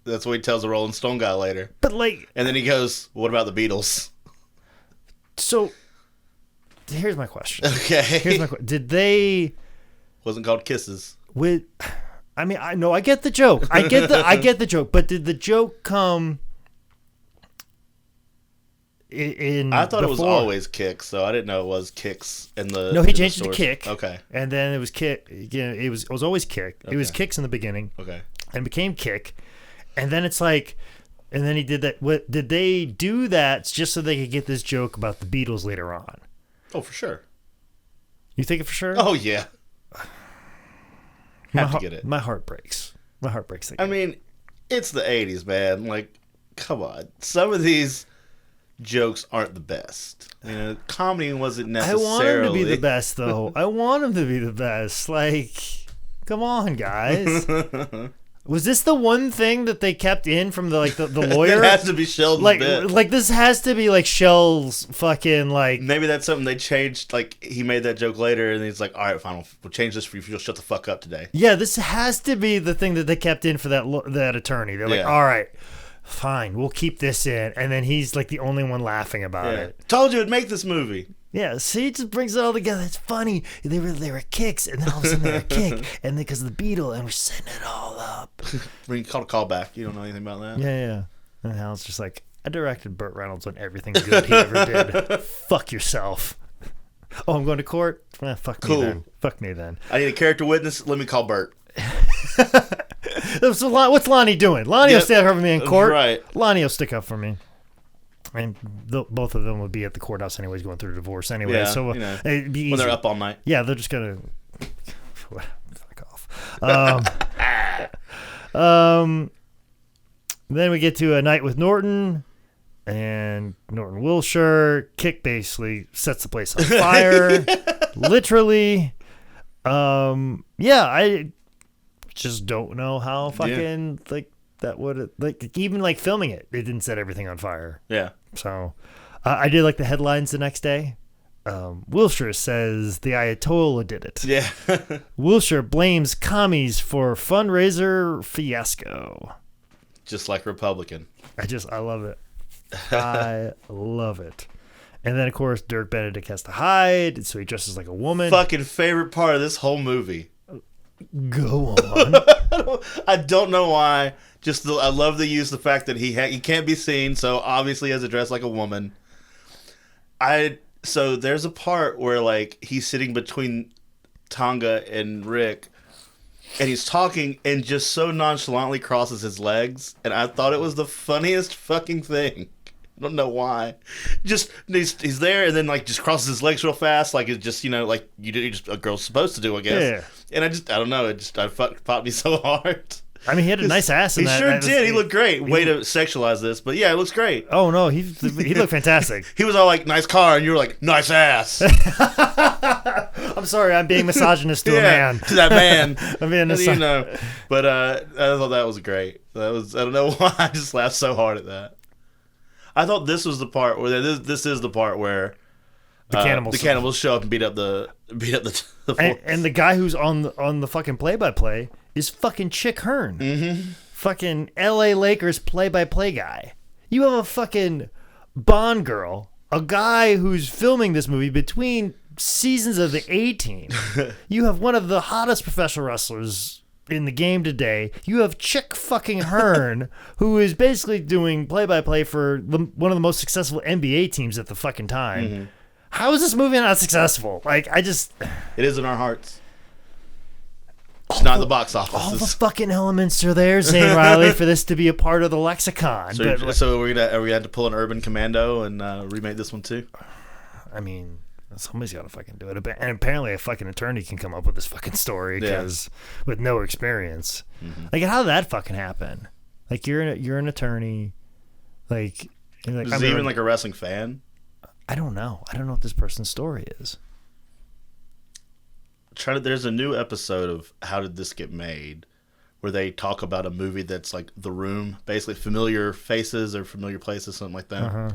That's what he tells the Rolling Stone guy later. But, like... And then he goes, what about the Beatles? So, here's my question. Okay. Did they... Wasn't called Kisses. I mean, I get the joke. I get the joke. But did the joke come... I thought it was always Kicks, so I didn't know it was Kicks in the. No, he changed it to Kick. Okay, and then it was Kick. Again, it was always Kick. Okay. It was Kicks in the beginning. Okay, and became Kick, and then it's like, and then he did that. What did they do that just so they could get this joke about the Beatles later on? Oh, for sure. You think it for sure? Oh yeah. Have to get it. My heart breaks. My heart breaks. I mean, it's the '80s, man. Like, come on. Some of these jokes aren't the best. You know, comedy wasn't necessarily. I want him to be the best, though. I want him to be the best. Like, come on, guys. Was this the one thing that they kept in from the lawyer? It has to be Sheldon's bit. Like, this has to be like Shell's fucking like. Maybe that's something they changed. Like, he made that joke later, and he's like, "All right, fine, we'll change this for you if you'll shut the fuck up today." Yeah, this has to be the thing that they kept in for that attorney. They're like, "All right, fine, we'll keep this in," and then he's like the only one laughing about it. Told you it'd make this movie. Yeah, see, it just brings it all together. It's funny. They were Kicks, and then all of a sudden they were Kick, and then because of the Beatle, and we're setting it all up. We called a callback. You don't know anything about that? Yeah. And Hal's just like, I directed Burt Reynolds on everything good he ever did. Fuck yourself. Oh, I'm going to court? Fuck me then. Fuck me then. I need a character witness. Let me call Burt. So what's Lonnie doing? Lonnie will stand up for me in court. Right. Lonnie will stick up for me. And both of them would be at the courthouse anyways, going through a divorce anyway. Yeah, so it'd be easy. When they're up all night. Yeah, they're just gonna fuck off. Then we get to a night with Norton, and Norton Wilshire. Kick basically sets the place on fire, literally. I just don't know how fucking that would even filming it didn't set everything on fire. Yeah. So I did like the headlines the next day. Wilshire says the Ayatollah did it. Yeah. Wilshire blames commies for fundraiser fiasco. Just like Republican. I love it. I love it. And then, of course, Dirk Benedict has to hide, so he dresses like a woman. Fucking favorite part of this whole movie. Go on. I don't know why. I love the use of the fact that he can't be seen, so obviously he has to dress like a woman. So there's a part where he's sitting between Tonga and Rick, and he's talking and just so nonchalantly crosses his legs, and I thought it was the funniest fucking thing. I don't know why. Just he's there and then just crosses his legs real fast, it's just just a girl's supposed to do, I guess. Yeah. And I don't know. It popped me so hard. I mean, he had a nice ass in that. He sure did. He looked great. Way to sexualize this, but yeah, it looks great. Oh no, he looked fantastic. He was all nice car, and you were like, nice ass. I'm sorry, I'm being misogynist to a man. To that man. I mean, But I thought that was great. I don't know why I just laughed so hard at that. I thought this was the part where this is the part where the cannibals show up and beat up the and the guy who's on the fucking play-by-play is fucking Chick Hearn. Mm-hmm. Fucking LA Lakers play-by-play guy. You have a fucking Bond girl, a guy who's filming this movie between seasons of the A-Team. You have one of the hottest professional wrestlers in the game today. You have Chick fucking Hearn, who is basically doing play-by-play for one of the most successful NBA teams at the fucking time. Mm-hmm. How is this movie not successful? It is in our hearts. It's not in the box office. All the fucking elements are there, Zane Riley, for this to be a part of the lexicon. So are we gonna have to pull an Urban Commando and remake this one too? I mean, somebody's got to fucking do it. And apparently a fucking attorney can come up with this fucking story with no experience. Mm-hmm. How did that fucking happen? You're an attorney. Is he even a wrestling fan? I don't know. I don't know what this person's story is. There's a new episode of How Did This Get Made, where they talk about a movie that's The Room, basically familiar faces or familiar places, something like that. Uh-huh.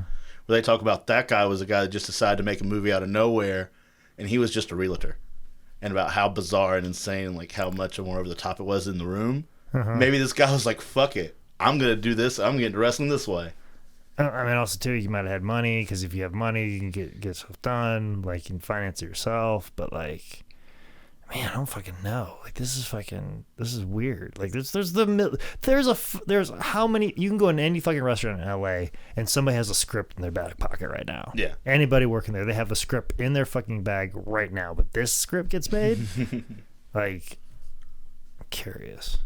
Where they talk about that guy was a guy that just decided to make a movie out of nowhere, and he was just a realtor, and about how bizarre and insane, how much more over the top it was in The Room. Uh-huh. Maybe this guy was like, "Fuck it, I'm gonna do this. I'm getting into wrestling this way." I mean, also too, you might have had money, because if you have money, you can get stuff done. You can finance it yourself, but man, I don't fucking know. This is weird. There's how many, you can go in any fucking restaurant in LA and somebody has a script in their back pocket right now. Yeah. Anybody working there, they have a script in their fucking bag right now, but this script gets made? Curious.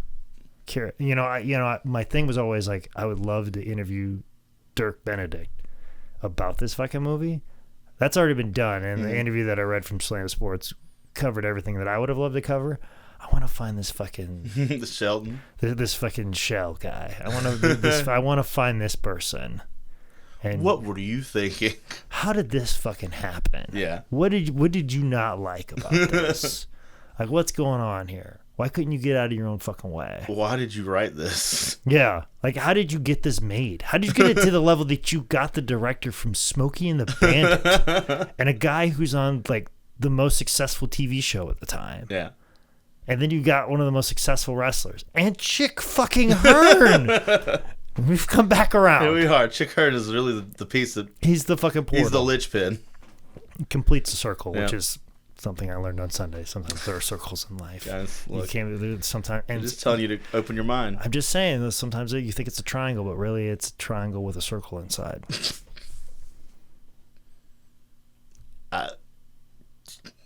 My thing was always I would love to interview Dirk Benedict about this fucking movie. That's already been done, and the interview that I read from Slam Sports covered everything that I would have loved to cover. I want to find this fucking the Sheldon, this fucking shell guy. I want to find this person. And what were you thinking? How did this fucking happen? Yeah. What did you not like about this? What's going on here? Why couldn't you get out of your own fucking way? Why did you write this? Yeah. How did you get this made? How did you get it to the level that you got the director from Smokey and the Bandit and a guy who's on the most successful TV show at the time? Yeah. And then you got one of the most successful wrestlers. And Chick fucking Hearn! We've come back around. Here we are. Chick Hearn is really the piece that... He's the fucking portal. He's the linchpin. He completes the circle, which is something I learned on Sunday. Sometimes there are circles in life. Guys, look, you can't... Sometimes, I'm just telling you to open your mind. I'm just saying that sometimes you think it's a triangle, but really it's a triangle with a circle inside.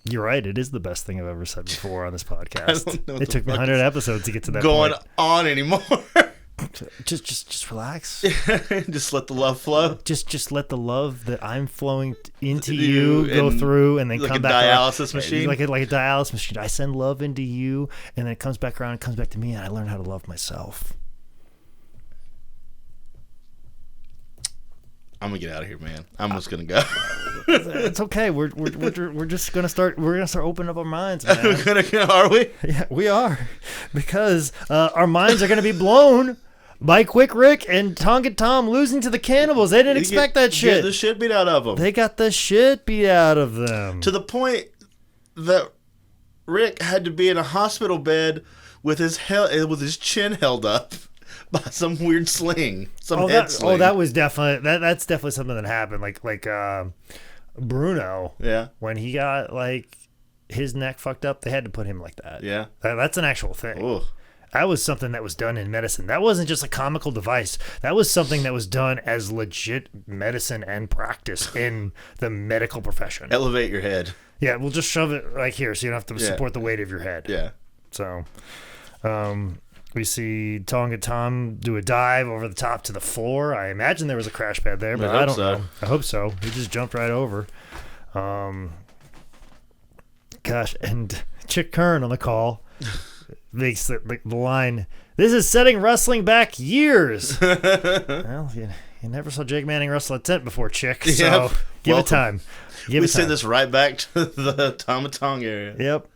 You're right. It is the best thing I've ever said before on this podcast. It took me 100 episodes to get to that going point. On anymore. Just relax. Just let the love flow. Just let the love that I'm flowing into you go through, and then like come a back dialysis around, machine. like a dialysis machine. I send love into you, and then it comes back around and comes back to me, and I learn how to love myself. I'm gonna get out of here, man. I'm just gonna go. It's okay. We're just gonna start. We're gonna start opening up our minds, man. Are we? Yeah, we are, because our minds are gonna be blown by Quick Rick and Tonga Tom losing to the cannibals. They didn't expect that shit. Get the shit beat out of them. They got the shit beat out of them to the point that Rick had to be in a hospital bed with his chin held up by some weird sling, head sling. That was definitely that's definitely something that happened. Like Bruno, yeah, when he got like his neck fucked up, they had to put him like that. Yeah, that's an actual thing. Ooh. That was something that was done in medicine. That wasn't just a comical device. That was something that was done as legit medicine and practice in the medical profession. Elevate your head. Yeah, we'll just shove it right here so you don't have to support the weight of your head. Yeah. So, we see Tonga Tom do a dive over the top to the floor. I imagine there was a crash pad there, but I don't know. I hope so. He just jumped right over. Gosh, and Chick Kern on the call makes the line, "This is setting wrestling back years." Well, you never saw Jake Manning wrestle a tent before, Chick, so give it time. We send this right back to the Tomatong area. Yep.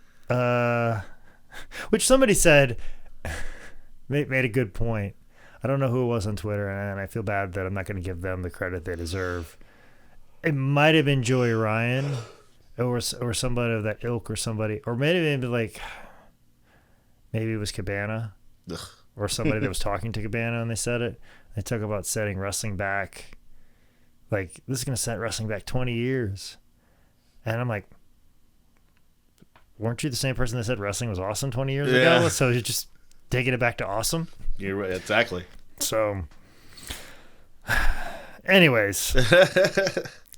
Which somebody said made a good point. I don't know who it was on Twitter, and I feel bad that I'm not going to give them the credit they deserve. It might have been Joey Ryan or somebody of that ilk, or somebody, or maybe it was Cabana. Ugh. Or somebody that was talking to Cabana, and they said it. They talk about setting wrestling back. Like, this is going to set wrestling back 20 years. And I'm like, weren't you the same person that said wrestling was awesome 20 years ago? So you're just taking it back to awesome? You're right. Exactly. So, anyways,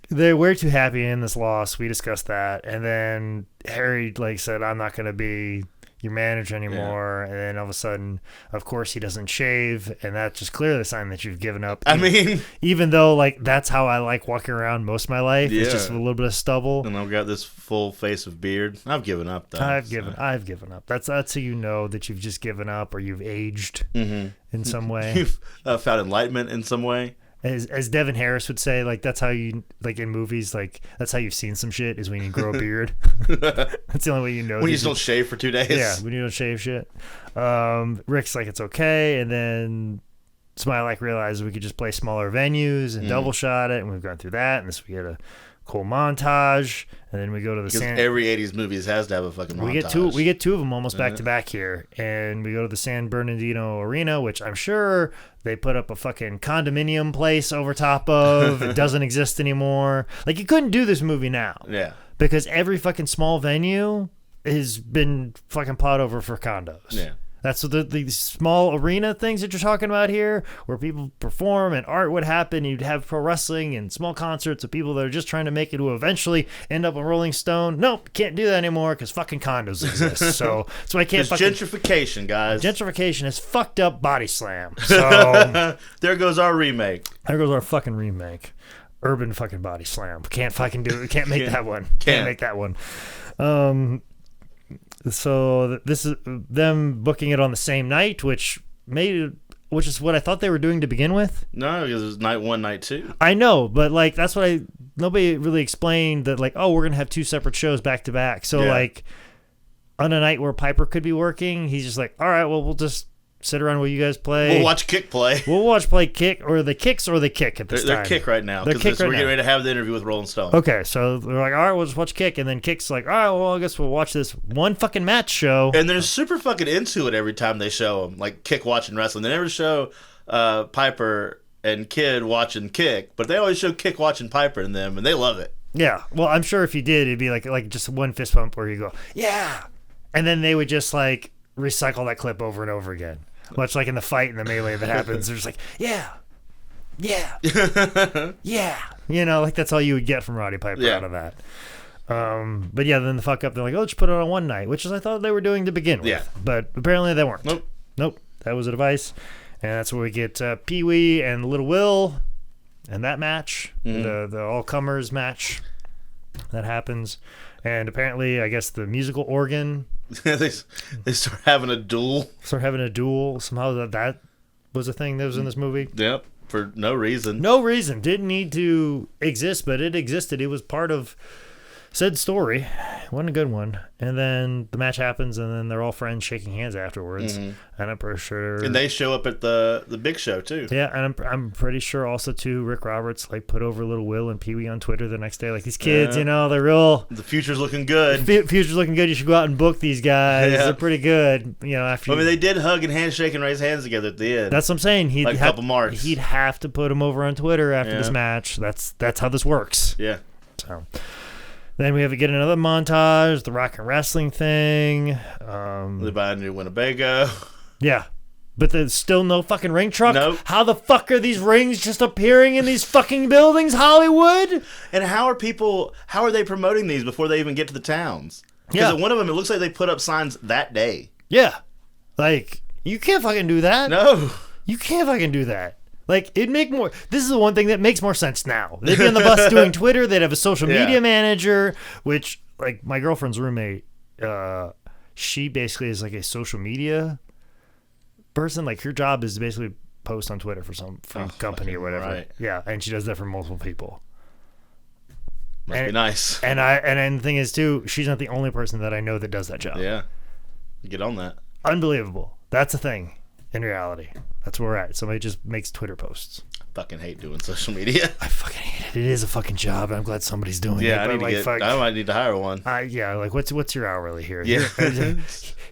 we're too happy in this loss. We discussed that. And then Harry said, I'm not going to be your manager anymore. And then all of a sudden, of course, he doesn't shave, and that's just clearly a sign that you've given up. Even though that's how I like walking around most of my life. It's just a little bit of stubble, and I've got this full face of beard. I've given up, though. I've given up. That's how you know that you've just given up, or you've aged in some way. You've found enlightenment in some way. As Devin Harris would say, that's how you, in movies, that's how you've seen some shit, is when you grow a beard. That's the only way you know. When you just don't shave for 2 days. Yeah, when you don't shave shit. Rick's like, it's okay. And then Smiley realized we could just play smaller venues and double shot it. And we've gone through that. And we get a cool montage. And then we go to the every 80s movie has to have a fucking montage. We get two of them almost back to back here. And we go to the San Bernardino Arena, which I'm sure they put up a fucking condominium place over top of. It doesn't exist anymore. You couldn't do this movie now. Yeah. Because every fucking small venue has been fucking plowed over for condos. Yeah. That's what the small arena things that you're talking about here, where people perform and art would happen. You'd have pro wrestling and small concerts of people that are just trying to make it, who eventually end up on Rolling Stone. Nope, can't do that anymore because fucking condos exist. So I can't. Gentrification, guys. Gentrification has fucked up Body Slam. So there goes our remake. There goes our fucking remake. Urban fucking Body Slam. Can't fucking do it. Can't make that one. Can't make that one. So this is them booking it on the same night, which is what I thought they were doing to begin with. No, because it was night 1, night 2. I know, but that's what nobody really explained, that we're gonna have 2 separate shows back to back. So on a night where Piper could be working, he's just like, all right, well, we'll just sit around while you guys play. We'll watch Kick play. We'll watch play Kick, or the Kick at this time. They're Kick right now. We're getting ready to have the interview with Rolling Stone. Okay, so they're like, all right, we'll just watch Kick. And then Kick's like, all right, well, I guess we'll watch this one fucking match show. And they're super fucking into it every time they show them, Kick watching wrestling. They never show Piper and Kid watching Kick, but they always show Kick watching Piper and them, and they love it. Yeah, well, I'm sure if you did, it'd be like just one fist pump where you go, yeah. And then they would just recycle that clip over and over again. Much like in the fight and the melee that happens, they're just like, yeah, yeah. That's all you would get from Roddy Piper out of that. But yeah, then the fuck up, they're like, oh, let's put it on one night, which is I thought they were doing to begin with. Yeah. But apparently they weren't. Nope. That was a device. And that's where we get Pee Wee and Little Will and that match, the all-comers match that happens. And apparently, I guess the musical organ... they start having a duel. Somehow that was a thing that was in this movie. Yep, for no reason. No reason. Didn't need to exist, but it existed. It was part of said story. It wasn't a good one. And then the match happens, and then they're all friends shaking hands afterwards. And I'm pretty sure... And they show up at the big show, too. Yeah, and I'm pretty sure also, too, Rick Roberts, like, put over Little Will and Pee Wee on Twitter the next day. Like, these kids, you know, they're real... The future's looking good. Future's looking good. You should go out and book these guys. Yeah. They're pretty good, you know, after... I mean, they did hug and handshake and raise hands together at the end. That's what I'm saying. Like a couple marks. He'd have to put them over on Twitter after this match. That's how this works. Yeah. So... Then we have to get another montage, the rock and wrestling thing. They buy a new Winnebago. Yeah. But there's still no fucking ring truck? Nope. How the fuck are these rings just appearing in these fucking buildings, Hollywood? And how are they promoting these before they even get to the towns? Because at one of them, it looks like they put up signs that day. Yeah. Like, you can't fucking do that. No. You can't fucking do that. Like, it'd make more... This is the one thing that makes more sense now. They'd be on the bus doing Twitter. They'd have a social media manager, which, like, my girlfriend's roommate, she basically is, like, a social media person. Like, her job is to basically post on Twitter for some company or whatever. Right. Yeah, and she does that for multiple people. Must be nice. And the thing is, too, she's not the only person that I know that does that job. Yeah. Get on that. Unbelievable. That's a thing in reality. That's where we're at. Somebody just makes Twitter posts. I fucking hate doing social media. I fucking hate it. It is a fucking job. I'm glad somebody's doing it. Yeah, I might need to hire one. Yeah, like what's your hourly here? Yeah.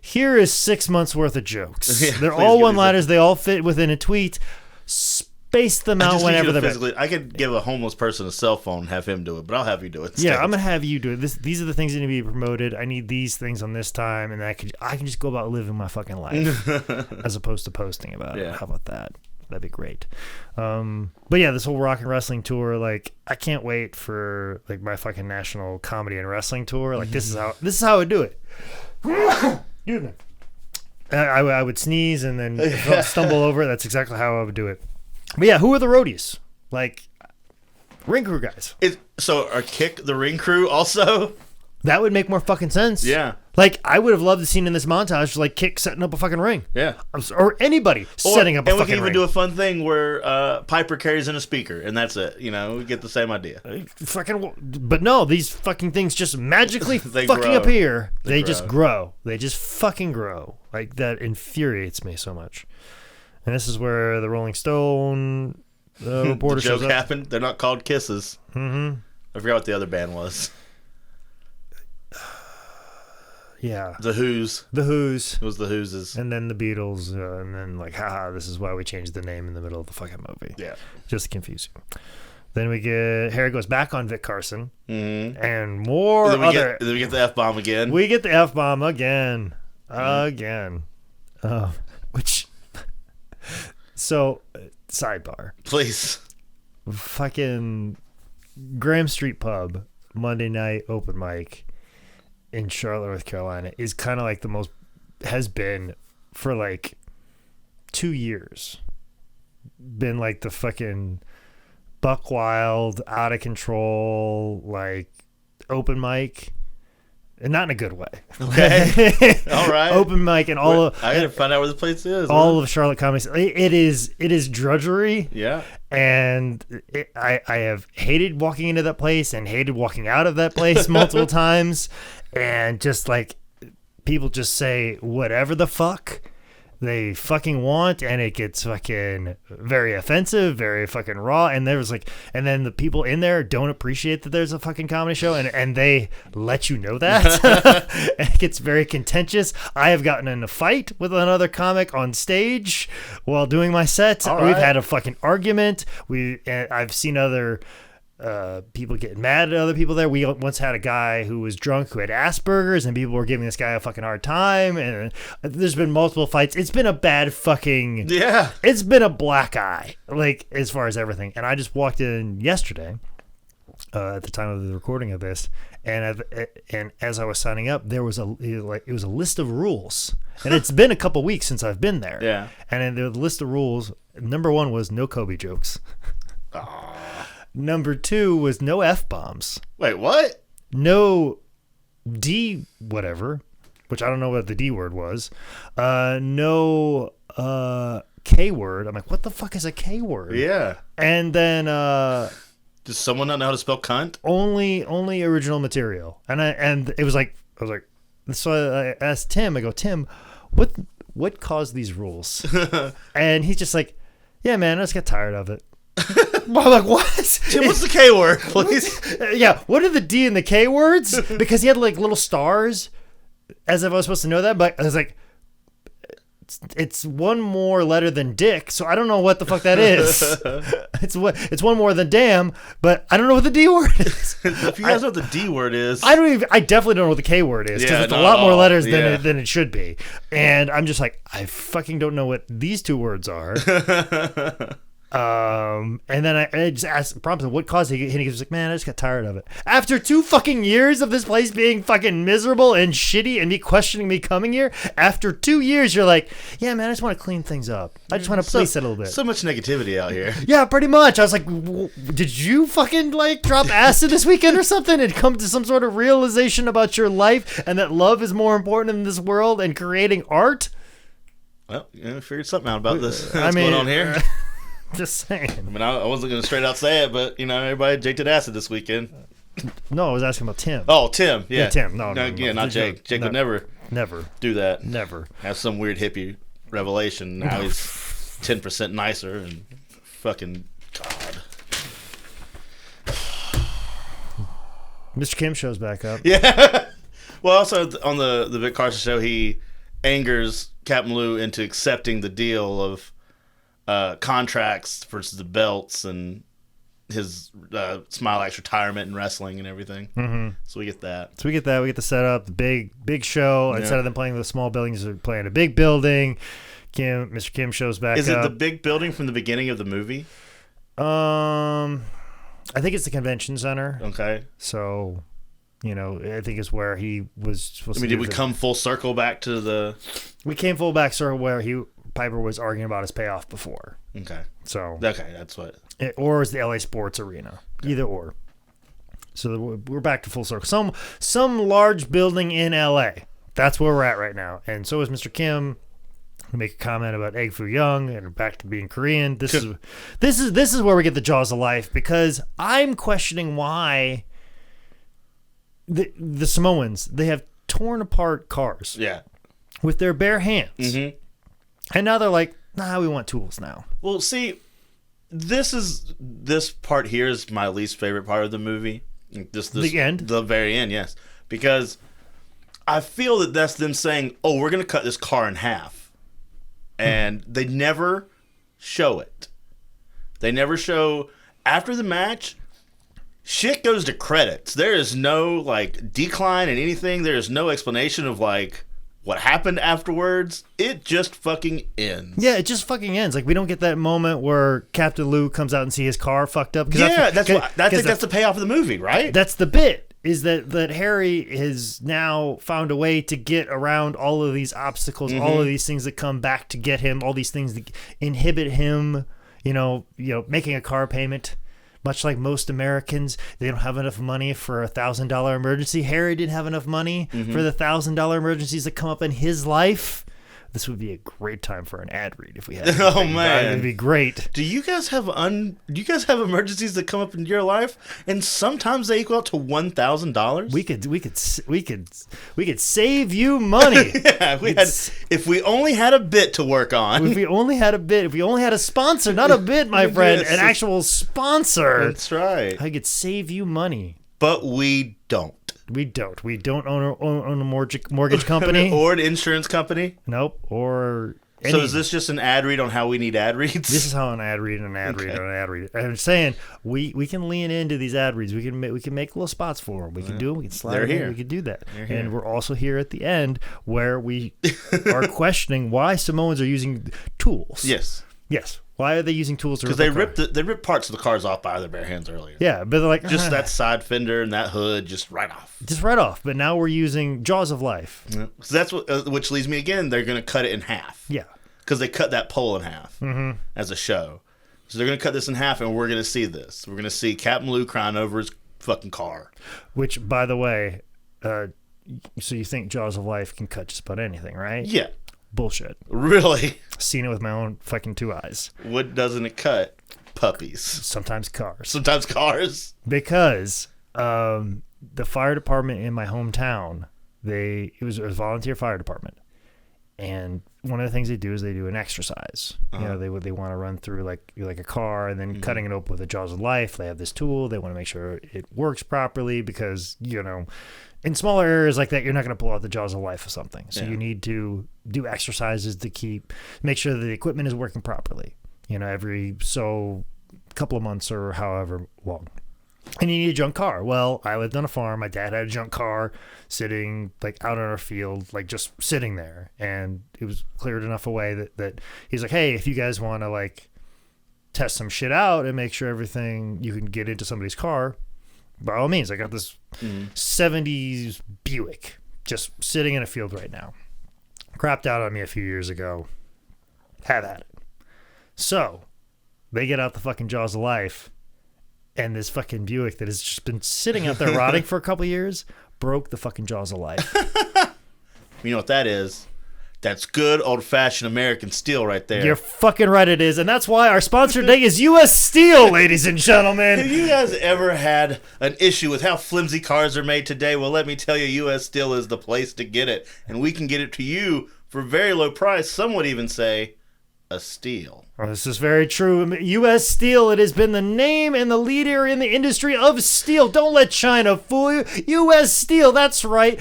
Here is 6 months worth of jokes. Yeah, they're all one-liners. They all fit within a tweet. Space them out whenever they're... I could give a homeless person a cell phone and have him do it, but I'll have you do it instead. Yeah, I'm going to have you do it. These are the things that need to be promoted. I need these things on this time, and I can just go about living my fucking life as opposed to posting about it. How about that? That'd be great. But yeah, this whole rock and wrestling tour, like, I can't wait for like my fucking national comedy and wrestling tour. Like, this is how I would do it. Excuse me. I would sneeze and then stumble over it. That's exactly how I would do it. But yeah, who are the roadies? Like, ring crew guys. So are Kick the ring crew also? That would make more fucking sense. Yeah. Like, I would have loved to see in this montage, like, Kick setting up a fucking ring. Yeah. Or anybody setting up a fucking ring. And we can even do a fun thing where Piper carries in a speaker, and that's it. You know, we get the same idea. But no, these fucking things just magically fucking appear. They just grow. They just fucking grow. Like, that infuriates me so much. And this is where the Rolling Stone reporter shows up. The joke happened. They're not called Kisses. Mm-hmm. I forgot what the other band was. Yeah. The Who's. The Who's. It was the Who's. And then the Beatles. And then, like, haha, this is why we changed the name in the middle of the fucking movie. Yeah. Just to confuse you. Then we get... Harry goes back on Vic Carson. Mm-hmm. And more then we get the F-bomb again. We get the F-bomb again. Again. Which... So, sidebar. Please. Fucking Graham Street Pub, Monday night open mic in Charlotte, North Carolina is kind of like the most, has been for like 2 years. Been like the fucking buck wild, out of control, like open mic. And not in a good way. Okay. All right. Open mic and all of... I gotta find out where the place is. All of Charlotte Comedy. It is drudgery. Yeah. And I have hated walking into that place and hated walking out of that place multiple times. And just like, people just say whatever the fuck they fucking want, and it gets fucking very offensive, very fucking raw. And there's like, and then the people in there don't appreciate that there's a fucking comedy show, and they let you know that. And it gets very contentious. I have gotten in a fight with another comic on stage while doing my set. All We've right. had a fucking argument. I've seen other people getting mad at other people there. We once had a guy who was drunk who had Asperger's, and people were giving this guy a fucking hard time, and there's been multiple fights. It's been a bad fucking... Yeah. It's been a black eye, like, as far as everything. And I just walked in yesterday, at the time of the recording of this, and as I was signing up, there was it was a list of rules, and it's been a couple weeks since I've been there. Yeah, and in the list of rules, number 1 was no Kobe jokes. Number 2 was no F-bombs. Wait, what? No D whatever, which I don't know what the D word was. No K word. I'm like, what the fuck is a K word? Yeah. And then does someone not know how to spell cunt? Only original material. And it was like, I was like, so I asked Tim, I go, Tim, what caused these rules? And he's just like, yeah, man, I just got tired of it. I'm like, what? Tim, what's the K word, please? Yeah, what are the D and the K words? Because he had like little stars, as if I was supposed to know that, but I was like, it's one more letter than dick, so I don't know what the fuck that is. It's one more than damn, but I don't know what the D word is. If you guys know what the D word is, I definitely don't know what the K word is, because it's a lot more letters than it should be. And I'm just like, I fucking don't know what these 2 words are. And then I just asked, prompted what caused it, and he was like, man, I just got tired of it. After 2 fucking years of this place being fucking miserable and shitty and me questioning me coming here, after 2 years, you're like, yeah, man, I just want to clean things up. I just want to place it a little bit. So much negativity out here. Yeah, pretty much. I was like, did you fucking like drop acid this weekend or something and come to some sort of realization about your life and that love is more important in this world and creating art? Well, I figured something out about this. What's going on here? Just saying. I mean, I wasn't going to straight out say it, but, everybody Jake did acid this weekend. No, I was asking about Tim. Oh, Tim. Yeah, Tim. No, yeah, not Jake. Jake would never do that. Never. Have some weird hippie revelation. Now he's 10% nicer and fucking God. Mr. Kim shows back up. Yeah. Well, also on the Vic Carson show, he angers Captain Lou into accepting the deal of contracts versus the belts and his Smile Axe retirement and wrestling and everything. Mm-hmm. So we get that. We get the setup, the big show. Yeah. Instead of them playing the small buildings, they're playing a big building. Mr. Kim shows back up. Is it the big building from the beginning of the movie? I think it's the convention center. Okay. So, I think it's where he was supposed to. Did we come full circle back to the? We came full back circle where Piper was arguing about his payoff before. Okay. So. Okay, that's what. Or is the LA Sports Arena? Okay. Either or. So we're back to full circle. Some large building in LA. That's where we're at right now. And so is Mr. Kim. Make a comment about Egg Foo Young and back to being Korean. This is where we get the jaws of life, because I'm questioning why the Samoans, they have torn apart cars. Yeah. With their bare hands. Mm-hmm. And now they're like, we want tools now. Well, see, this part here is my least favorite part of the movie. The end? The very end, yes. Because I feel that that's them saying, we're going to cut this car in half. And they never show it. They never show, after the match, shit goes to credits. There is no, decline in anything. There is no explanation of, what happened afterwards. It just fucking ends. Yeah, it just fucking ends. We don't get that moment where Captain Lou comes out and see his car fucked up. Yeah, that's the payoff of the movie, right? That's the bit. Is that Harry has now found a way to get around all of these obstacles, mm-hmm. all of these things that come back to get him, all these things that inhibit him, making a car payment. Much like most Americans, they don't have enough money for a $1,000 emergency. Harry didn't have enough money mm-hmm. for the $1,000 emergencies that come up in his life. This would be a great time for an ad read if we had. Oh man, it'd be great. Do you guys have emergencies that come up in your life, and sometimes they equal out to $1,000? We could save you money. Yeah, if we only had a bit to work on. If we only had a sponsor, not a bit, my friend, an actual sponsor. That's right. I could save you money. But we don't. We don't own a mortgage company. Or an insurance company. Nope. So is this just an ad read on how we need ad reads? This is how an ad read and an ad read and an ad read. I'm saying we can lean into these ad reads. We can make little spots for them. We can do them. We can slide them in. We can do that. And we're also here at the end where we are questioning why Samoans are using tools. Yes. Yes. Why are they using tools to rip Because they ripped parts of the cars off by their bare hands earlier. Yeah, but they're like... Just that side fender and that hood, just right off. Just right off. But now we're using Jaws of Life. Yeah. So that's which leads me again, they're going to cut it in half. Yeah. Because they cut that pole in half as a show. So they're going to cut this in half, and we're going to see this. We're going to see Captain Lou crying over his fucking car. Which, by the way, so you think Jaws of Life can cut just about anything, right? Yeah. Bullshit. Really? Seen it with my own fucking 2 eyes. What doesn't it cut? Puppies. Sometimes cars. Sometimes cars. Because the fire department in my hometown, it was a volunteer fire department. And one of the things they do is they do an exercise. You know, they want to run through like a car and then cutting it open with a Jaws of Life. They have this tool. They want to make sure it works properly because, you know, in smaller areas like that, you're not going to pull out the Jaws of Life of something. So you need to do exercises to make sure that the equipment is working properly, you know, every couple of months or however long. And you need a junk car. Well, I lived on a farm. My dad had a junk car sitting like out on our field, like just sitting there. And it was cleared enough away that he's like, hey, if you guys want to like test some shit out and make sure everything you can get into somebody's car, by all means. I got this 70s Buick just sitting in a field right now. Crapped out on me a few years ago. Have at it. So they get out the fucking Jaws of Life. And this fucking Buick that has just been sitting out there rotting for a couple of years broke the fucking Jaws of Life. You know what that is? That's good old-fashioned American steel right there. You're fucking right it is. And that's why our sponsor today is U.S. Steel, ladies and gentlemen. Have you guys ever had an issue with how flimsy cars are made today? Well, let me tell you, U.S. Steel is the place to get it. And we can get it to you for a very low price. Some would even say a steal. Well, this is very true. U.S. Steel, it has been the name and the leader in the industry of steel. Don't let China fool you. U.S. Steel, that's right.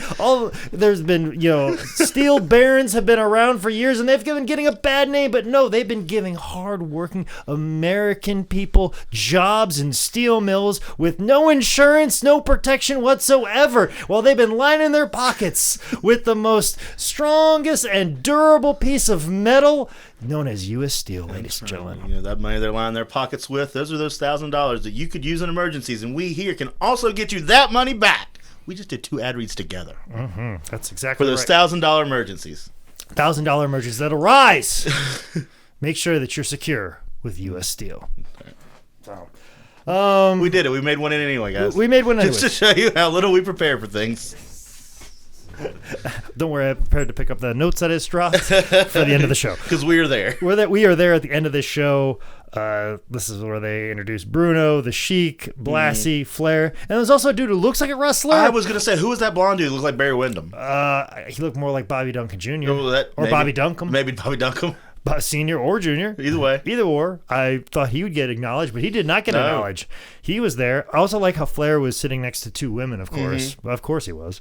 There's been, steel barons have been around for years, and they've been getting a bad name. But no, they've been giving hardworking American people jobs in steel mills with no insurance, no protection whatsoever, while they've been lining their pockets with the most strongest and durable piece of metal known as U.S. Steel, ladies and gentlemen. You know, that money they're lining their pockets with, those are those $1,000 that you could use in emergencies, and we here can also get you that money back. We just did 2 ad reads together. That's exactly right. For those $1,000 emergencies. $1,000 emergencies that arise. Make sure that you're secure with U.S. Steel. So, we did it. We made one in anyway, guys. We made one anyway. Just to show you how little we prepare for things. Don't worry, I'm prepared to pick up the notes that is dropped for the end of the show. Because we are there. We are there at the end of this show. This is where they introduce Bruno, the Sheik, Blassie, Flair. And there's also a dude who looks like a wrestler. I was going to say, who was that blonde dude who looked like Barry Windham? He looked more like Bobby Duncan Jr. Maybe, Bobby Duncan. Maybe Bobby Duncan. Senior or junior. Either way. Either or. I thought he would get acknowledged, but he did not get acknowledged. He was there. I also like how Flair was sitting next to 2 women, of course. Of course he was.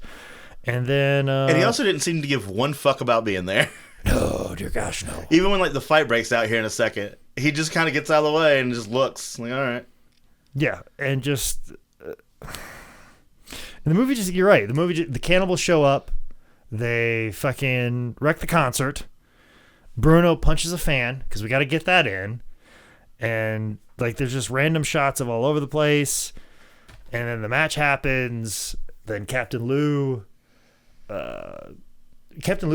And then... and he also didn't seem to give one fuck about being there. No, dear gosh, no. Even when the fight breaks out here in a second, he just kind of gets out of the way and just looks like, all right. Yeah, and just... and the movie just... You're right. The cannibals show up. They fucking wreck the concert. Bruno punches a fan, because we got to get that in. And, there's just random shots of all over the place. And then the match happens. Then Captain Lou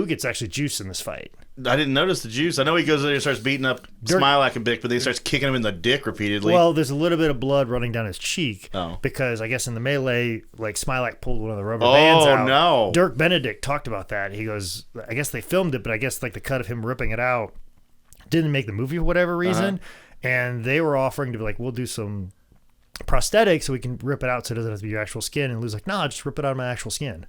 gets actually juice in this fight. I didn't notice the juice. I know he goes in there and starts beating up Smilak a bit, but then he starts kicking him in the dick repeatedly. Well, there's a little bit of blood running down his cheek because I guess in the melee, Smilak pulled one of the rubber bands out. Oh, no. Dirk Benedict talked about that. He goes, I guess they filmed it, but I guess the cut of him ripping it out didn't make the movie for whatever reason. And they were offering to be we'll do some prosthetic so we can rip it out so it doesn't have to be your actual skin. And Lou's like, no, just rip it out of my actual skin.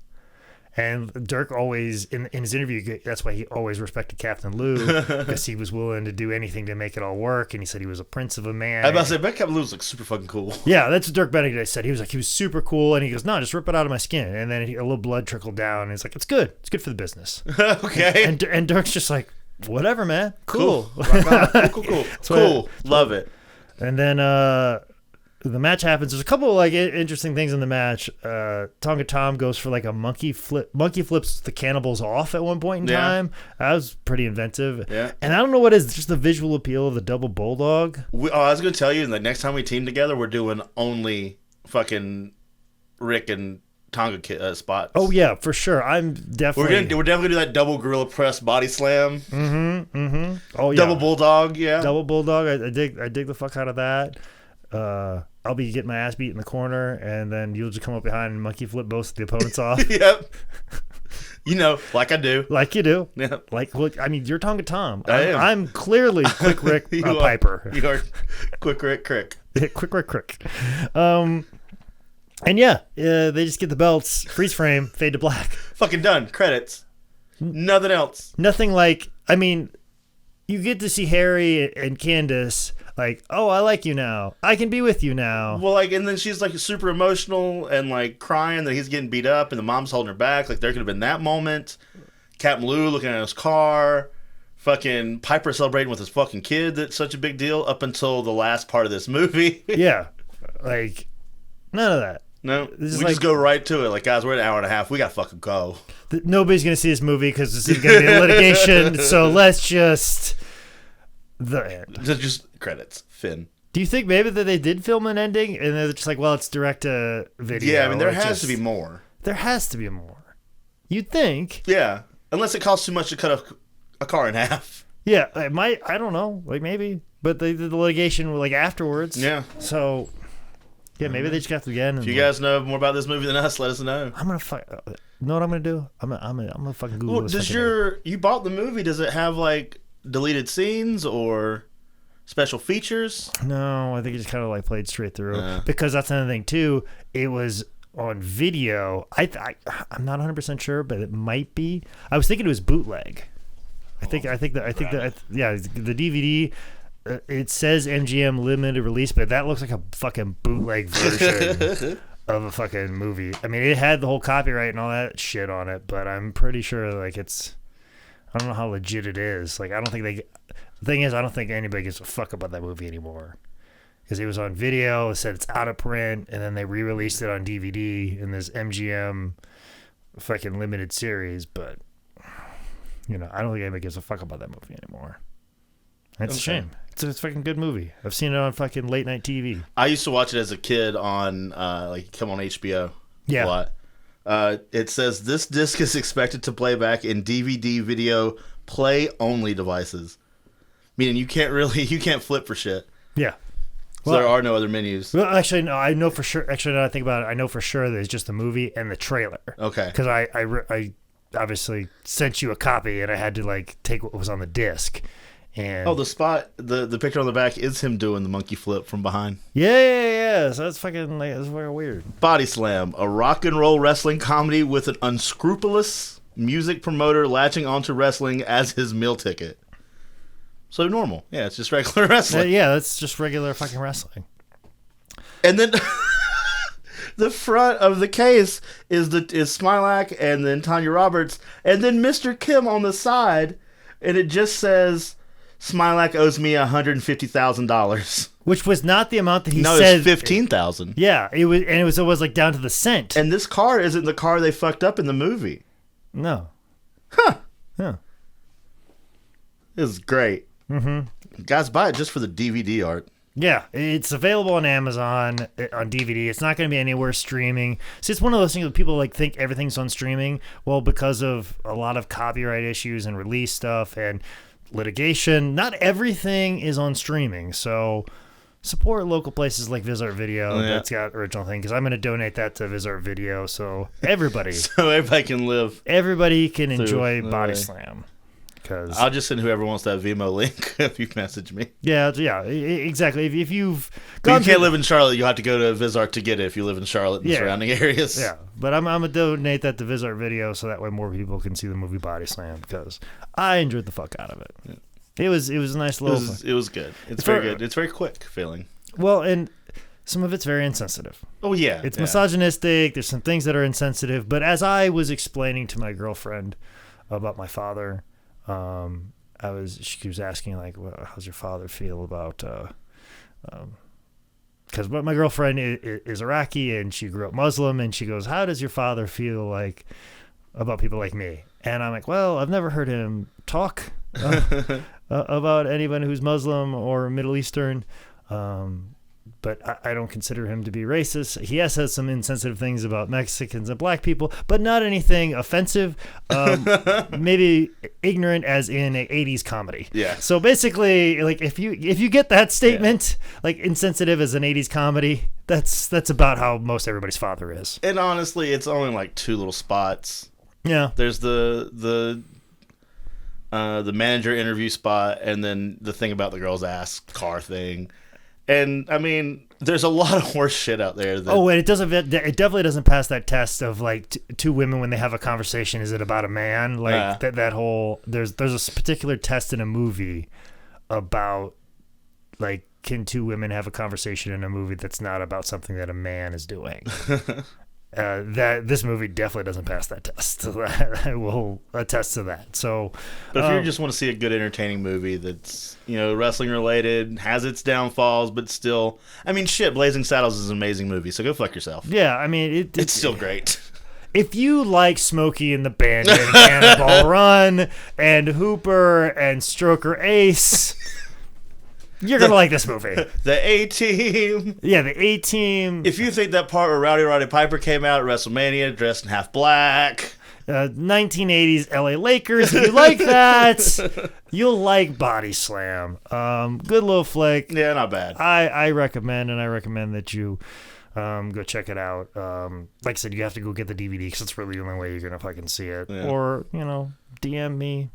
And Dirk always, in his interview, that's why he always respected Captain Lou, because he was willing to do anything to make it all work. And he said he was a prince of a man. I was about to say, Captain Lou was super fucking cool. Yeah, that's what Dirk Benedict said. He was super cool. And he goes, no, just rip it out of my skin. And then a little blood trickled down. And he's like, it's good. It's good for the business. Okay. And Dirk's just like, whatever, man. Cool. Cool. Love it. And then the match happens. There's a couple of like interesting things in the match. Tonga Tom goes for like a monkey flips the cannibals off at one point in time. That was pretty inventive. Yeah. And I don't know what is just the visual appeal of the double bulldog. I was going to tell you, the next time we team together, we're doing only fucking Rick and Tonga spots. Oh yeah, for sure. I'm definitely we're definitely gonna do that double gorilla press body slam. Oh yeah. Double bulldog. Yeah. Double bulldog. I dig the fuck out of that. I'll be getting my ass beat in the corner, and then you'll just come up behind and monkey flip both of the opponents off. Yep. Like I do. Like you do. Yeah. Like, look, I mean, you're Tonga Tom. I am. I'm clearly Quick Rick Piper. You are Quick Rick Crick. Quick Rick Crick. And yeah, they just get the belts, freeze frame, fade to black. Fucking done. Credits. Nothing else. Nothing like, I mean, you get to see Harry and Candace like, oh, I like you now. I can be with you now. Well, like, and then she's like super emotional and like crying that he's getting beat up and the mom's holding her back. Like, there could have been that moment. Captain Lou looking at his car. Fucking Piper celebrating with his fucking kid. That's such a big deal up until the last part of this movie. Yeah. Like, none of that. No, we just go right to it. Like, guys, we're at an hour and a half. We got to fucking go. Nobody's going to see this movie because this is going to be litigation. So let's just... The end. Just credits. Finn. Do you think maybe that they did film an ending and they're just like, well, it's direct to video? Yeah, I mean, there has to be more. There has to be more. You'd think. Yeah. Unless it costs too much to cut a car in half. Yeah, it might. I don't know. Like, maybe. But they did the litigation like afterwards. Yeah. So... Yeah, maybe they just got to the end. If you guys know more about this movie than us, let us know. I'm gonna know what I'm gonna do? I'm gonna fucking Google this. Does you bought the movie? Does it have like deleted scenes or special features? No, I think it just kind of like played straight through because that's another thing too. It was on video. I'm not 100% sure, but it might be. I was thinking it was bootleg. I think that the DVD. It says MGM limited release, but that looks like a fucking bootleg version of a fucking movie. I mean, it had the whole copyright and all that shit on it, but I'm pretty sure like I don't know how legit it is. Like, the thing is, I don't think anybody gives a fuck about that movie anymore because it was on video. It said it's out of print, and then they re-released it on DVD in this MGM fucking limited series. But I don't think anybody gives a fuck about that movie anymore. It's a shame. It's a fucking good movie. I've seen it on fucking late night TV. I used to watch it as a kid on come on HBO. Yeah. A lot. It says this disc is expected to play back in DVD video play only devices, meaning you can't flip for shit. Yeah. So there are no other menus. Well, actually, no. I know for sure. Actually, now that I think about it, I know for sure that it's just the movie and the trailer. Okay. Because I obviously sent you a copy and I had to like take what was on the disc. And the picture on the back is him doing the monkey flip from behind. Yeah. So that's fucking weird. Body Slam, a rock and roll wrestling comedy with an unscrupulous music promoter latching onto wrestling as his meal ticket. So normal. Yeah, it's just regular wrestling. That's just regular fucking wrestling. And then the front of the case is Smilac and then Tanya Roberts and then Mr. Kim on the side, and it just says Smilac owes me $150,000, which was not the amount that he said. No, it's $15,000. Yeah, it was like down to the cent. And this car isn't the car they fucked up in the movie. No. Huh. Yeah. This is great. Mm-hmm. Guys, buy it just for the DVD art. Yeah, it's available on Amazon on DVD. It's not going to be anywhere streaming. See, it's one of those things that people like think everything's on streaming. Well, because of a lot of copyright issues and release stuff and litigation, not everything is on streaming. So support local places like Vizart Video that's got original thing, because I'm going to donate that to Vizart Video so everybody can live. Everybody can enjoy Body Slam. I'll just send whoever wants that Vimeo link if you message me. Yeah, exactly. If you've you can't live in Charlotte, you have to go to Vizart to get it if you live in Charlotte and surrounding areas. Yeah, but I'm gonna donate that to Vizart Video so that way more people can see the movie Body Slam, because I enjoyed the fuck out of it. Yeah. It was a nice little. It was good. It's very good. It's very quick feeling. Well, and some of it's very insensitive. Oh yeah, it's misogynistic. There's some things that are insensitive. But as I was explaining to my girlfriend about my father. She was asking like, well, how's your father feel about because my girlfriend is Iraqi and she grew up Muslim, and she goes, how does your father feel like about people like me? And I'm like, well, I've never heard him talk about anyone who's Muslim or Middle Eastern, but I don't consider him to be racist. He has said some insensitive things about Mexicans and black people, but not anything offensive. Maybe ignorant, as in a 80s comedy. Yeah. So basically, like if you get that statement, like insensitive as an 80s comedy, that's about how most everybody's father is. And honestly, it's only like 2 little spots. Yeah. There's the manager interview spot, and then the thing about the girl's ass car thing. And I mean, there's a lot of horse shit out there. And it definitely doesn't pass that test of like 2 women when they have a conversation. Is it about a man? Like that whole there's a particular test in a movie about like, can 2 women have a conversation in a movie that's not about something that a man is doing? That this movie definitely doesn't pass that test. I will attest to that. So, but if you just want to see a good, entertaining movie that's wrestling related, has its downfalls, but still, I mean, shit, Blazing Saddles is an amazing movie. So go fuck yourself. Yeah, I mean, it's still great. If you like Smokey and the Bandit, and Cannonball Run, and Hooper, and Stroker Ace, you're going to like this movie. The A-Team. Yeah, the A-Team. If you think that part where Roddy Piper came out at WrestleMania dressed in half black. 1980s LA Lakers, if you like that, you'll like Body Slam. Good little flick. Yeah, not bad. I recommend that you go check it out. Like I said, you have to go get the DVD because it's really the only way you're going to fucking see it. Yeah. Or, DM me.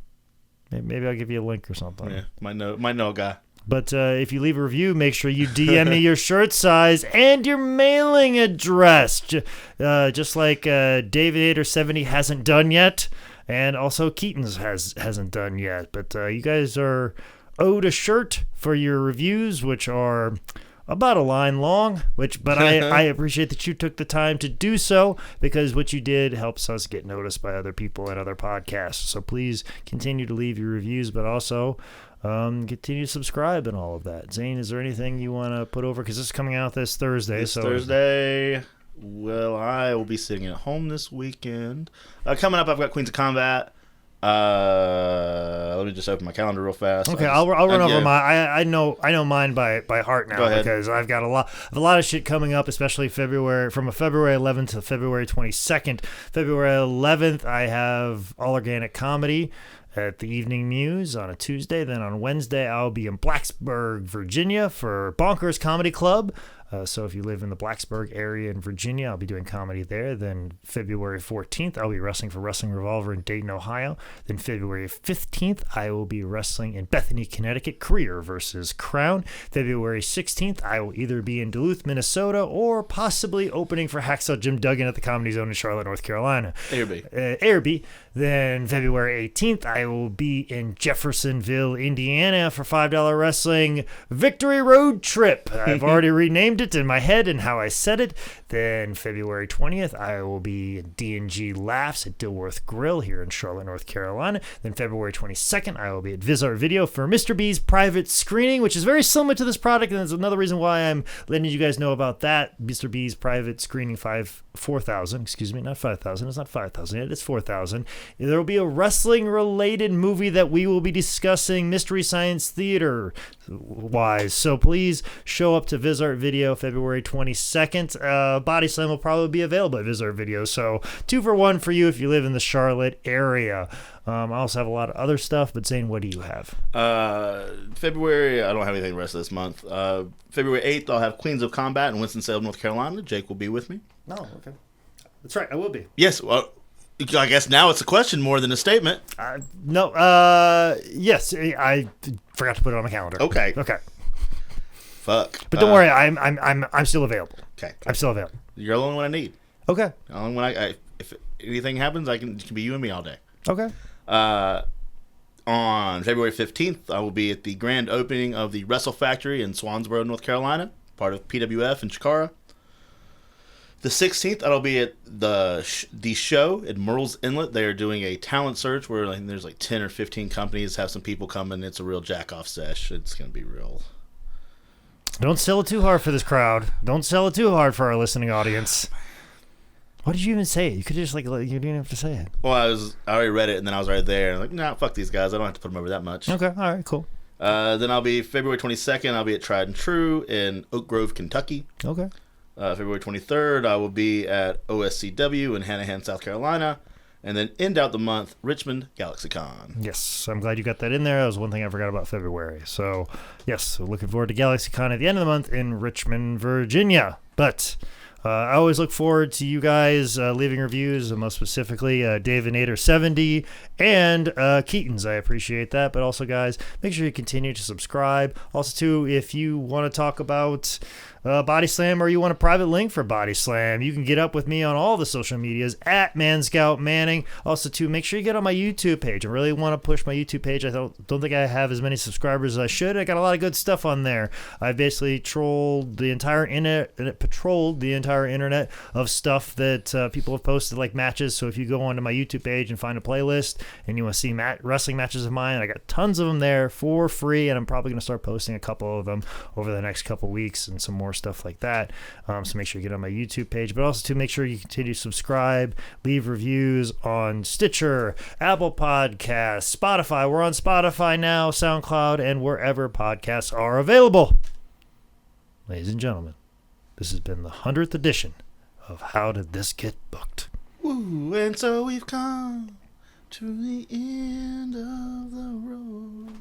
Maybe I'll give you a link or something. Yeah, might know a guy. But if you leave a review, make sure you DM me your shirt size and your mailing address. Just like David 870 hasn't done yet, and also Keaton's hasn't done yet. But you guys are owed a shirt for your reviews, which are about a line long. But I appreciate that you took the time to do so, because what you did helps us get noticed by other people and other podcasts. So please continue to leave your reviews, but also continue to subscribe and all of that. Zane, is there anything you want to put over? Because this is coming out this Thursday. Thursday. Well, I will be sitting at home this weekend. Coming up, I've got Queens of Combat. Let me just open my calendar real fast. Okay, I'll run over mine. I know mine by heart now, because I've got a lot of shit coming up, especially February, from February 11th to February 22nd. February 11th, I have All Organic Comedy at the Evening Muse on a Tuesday. Then on Wednesday, I'll be in Blacksburg, Virginia for Bonkers Comedy Club. So if you live in the Blacksburg area in Virginia, I'll be doing comedy there. Then February 14th, I'll be wrestling for Wrestling Revolver in Dayton, Ohio. Then February 15th, I will be wrestling in Bethany, Connecticut, Creer versus Crown. February 16th, I will either be in Duluth, Minnesota, or possibly opening for Hacksaw Jim Duggan at the Comedy Zone in Charlotte, North Carolina. AirB. Then February 18th, I will be in Jeffersonville, Indiana for $5 Wrestling Victory Road Trip. I've already renamed it in my head and how I said it. Then February 20th, I will be in D&G Laughs at Dilworth Grill here in Charlotte, North Carolina. Then February 22nd, I will be at Vizar Video for Mr. B's private screening, which is very similar to this product, and there's another reason why I'm letting you guys know about that. Mr. B's private screening 4,000, excuse me, not 5,000. It's not 5,000 yet, it's 4,000. There will be a wrestling-related movie that we will be discussing Mystery Science Theater-wise. So please show up to Vizart Video February 22nd. Body Slam will probably be available at Vizart Video. So 2 for 1 for you if you live in the Charlotte area. I also have a lot of other stuff, but Zane, what do you have? February, I don't have anything the rest of this month. February 8th, I'll have Queens of Combat in Winston-Salem, North Carolina. Jake will be with me. Oh, okay. That's right, I will be. Yes, well, I guess now it's a question more than a statement. Yes, I forgot to put it on my calendar. Okay. Fuck. But don't worry, I'm still available. Okay. I'm still available. You're the only one I need. Okay. The only one if anything happens, it can be you and me all day. Okay. On February 15th, I will be at the grand opening of the Wrestle Factory in Swansboro, North Carolina, part of PWF in Chikara. The 16th, I'll be at the show at Murrells Inlet. They are doing a talent search where there's 10 or 15 companies, have some people coming. It's a real jack-off sesh. It's going to be real. Don't sell it too hard for this crowd. Don't sell it too hard for our listening audience. Why did you even say it? You could just you didn't have to say it. Well, I already read it, and then I was right there. I'm like, nah, fuck these guys. I don't have to put them over that much. Okay, all right, cool. Then I'll be February 22nd. I'll be at Tried and True in Oak Grove, Kentucky. Okay. February 23rd, I will be at OSCW in Hanahan, South Carolina. And then end out the month, Richmond, GalaxyCon. Yes, I'm glad you got that in there. That was one thing I forgot about February. So, yes, so looking forward to GalaxyCon at the end of the month in Richmond, Virginia. But I always look forward to you guys leaving reviews, most specifically David Nader 70 and Keaton's. I appreciate that. But also, guys, make sure you continue to subscribe. Also, too, if you want to talk about Body Slam or you want a private link for Body Slam, you can get up with me on all the social medias at Manscout Manning. Also, too, make sure you get on my YouTube page. I really want to push my YouTube page. I don't think I have as many subscribers as I should. I got a lot of good stuff on there. I basically patrolled the entire internet of stuff that people have posted, like matches. So if you go onto my YouTube page and find a playlist and you want to see wrestling matches of mine, I got tons of them there for free, and I'm probably going to start posting a couple of them over the next couple weeks and some more stuff like that. So make sure you get on my YouTube page, but also to make sure you continue to subscribe, leave reviews on Stitcher, Apple Podcasts, Spotify. We're on Spotify now, SoundCloud, and wherever podcasts are available. Ladies and gentlemen, this has been the 100th edition of How Did This Get Booked? Woo, and so we've come to the end of the road.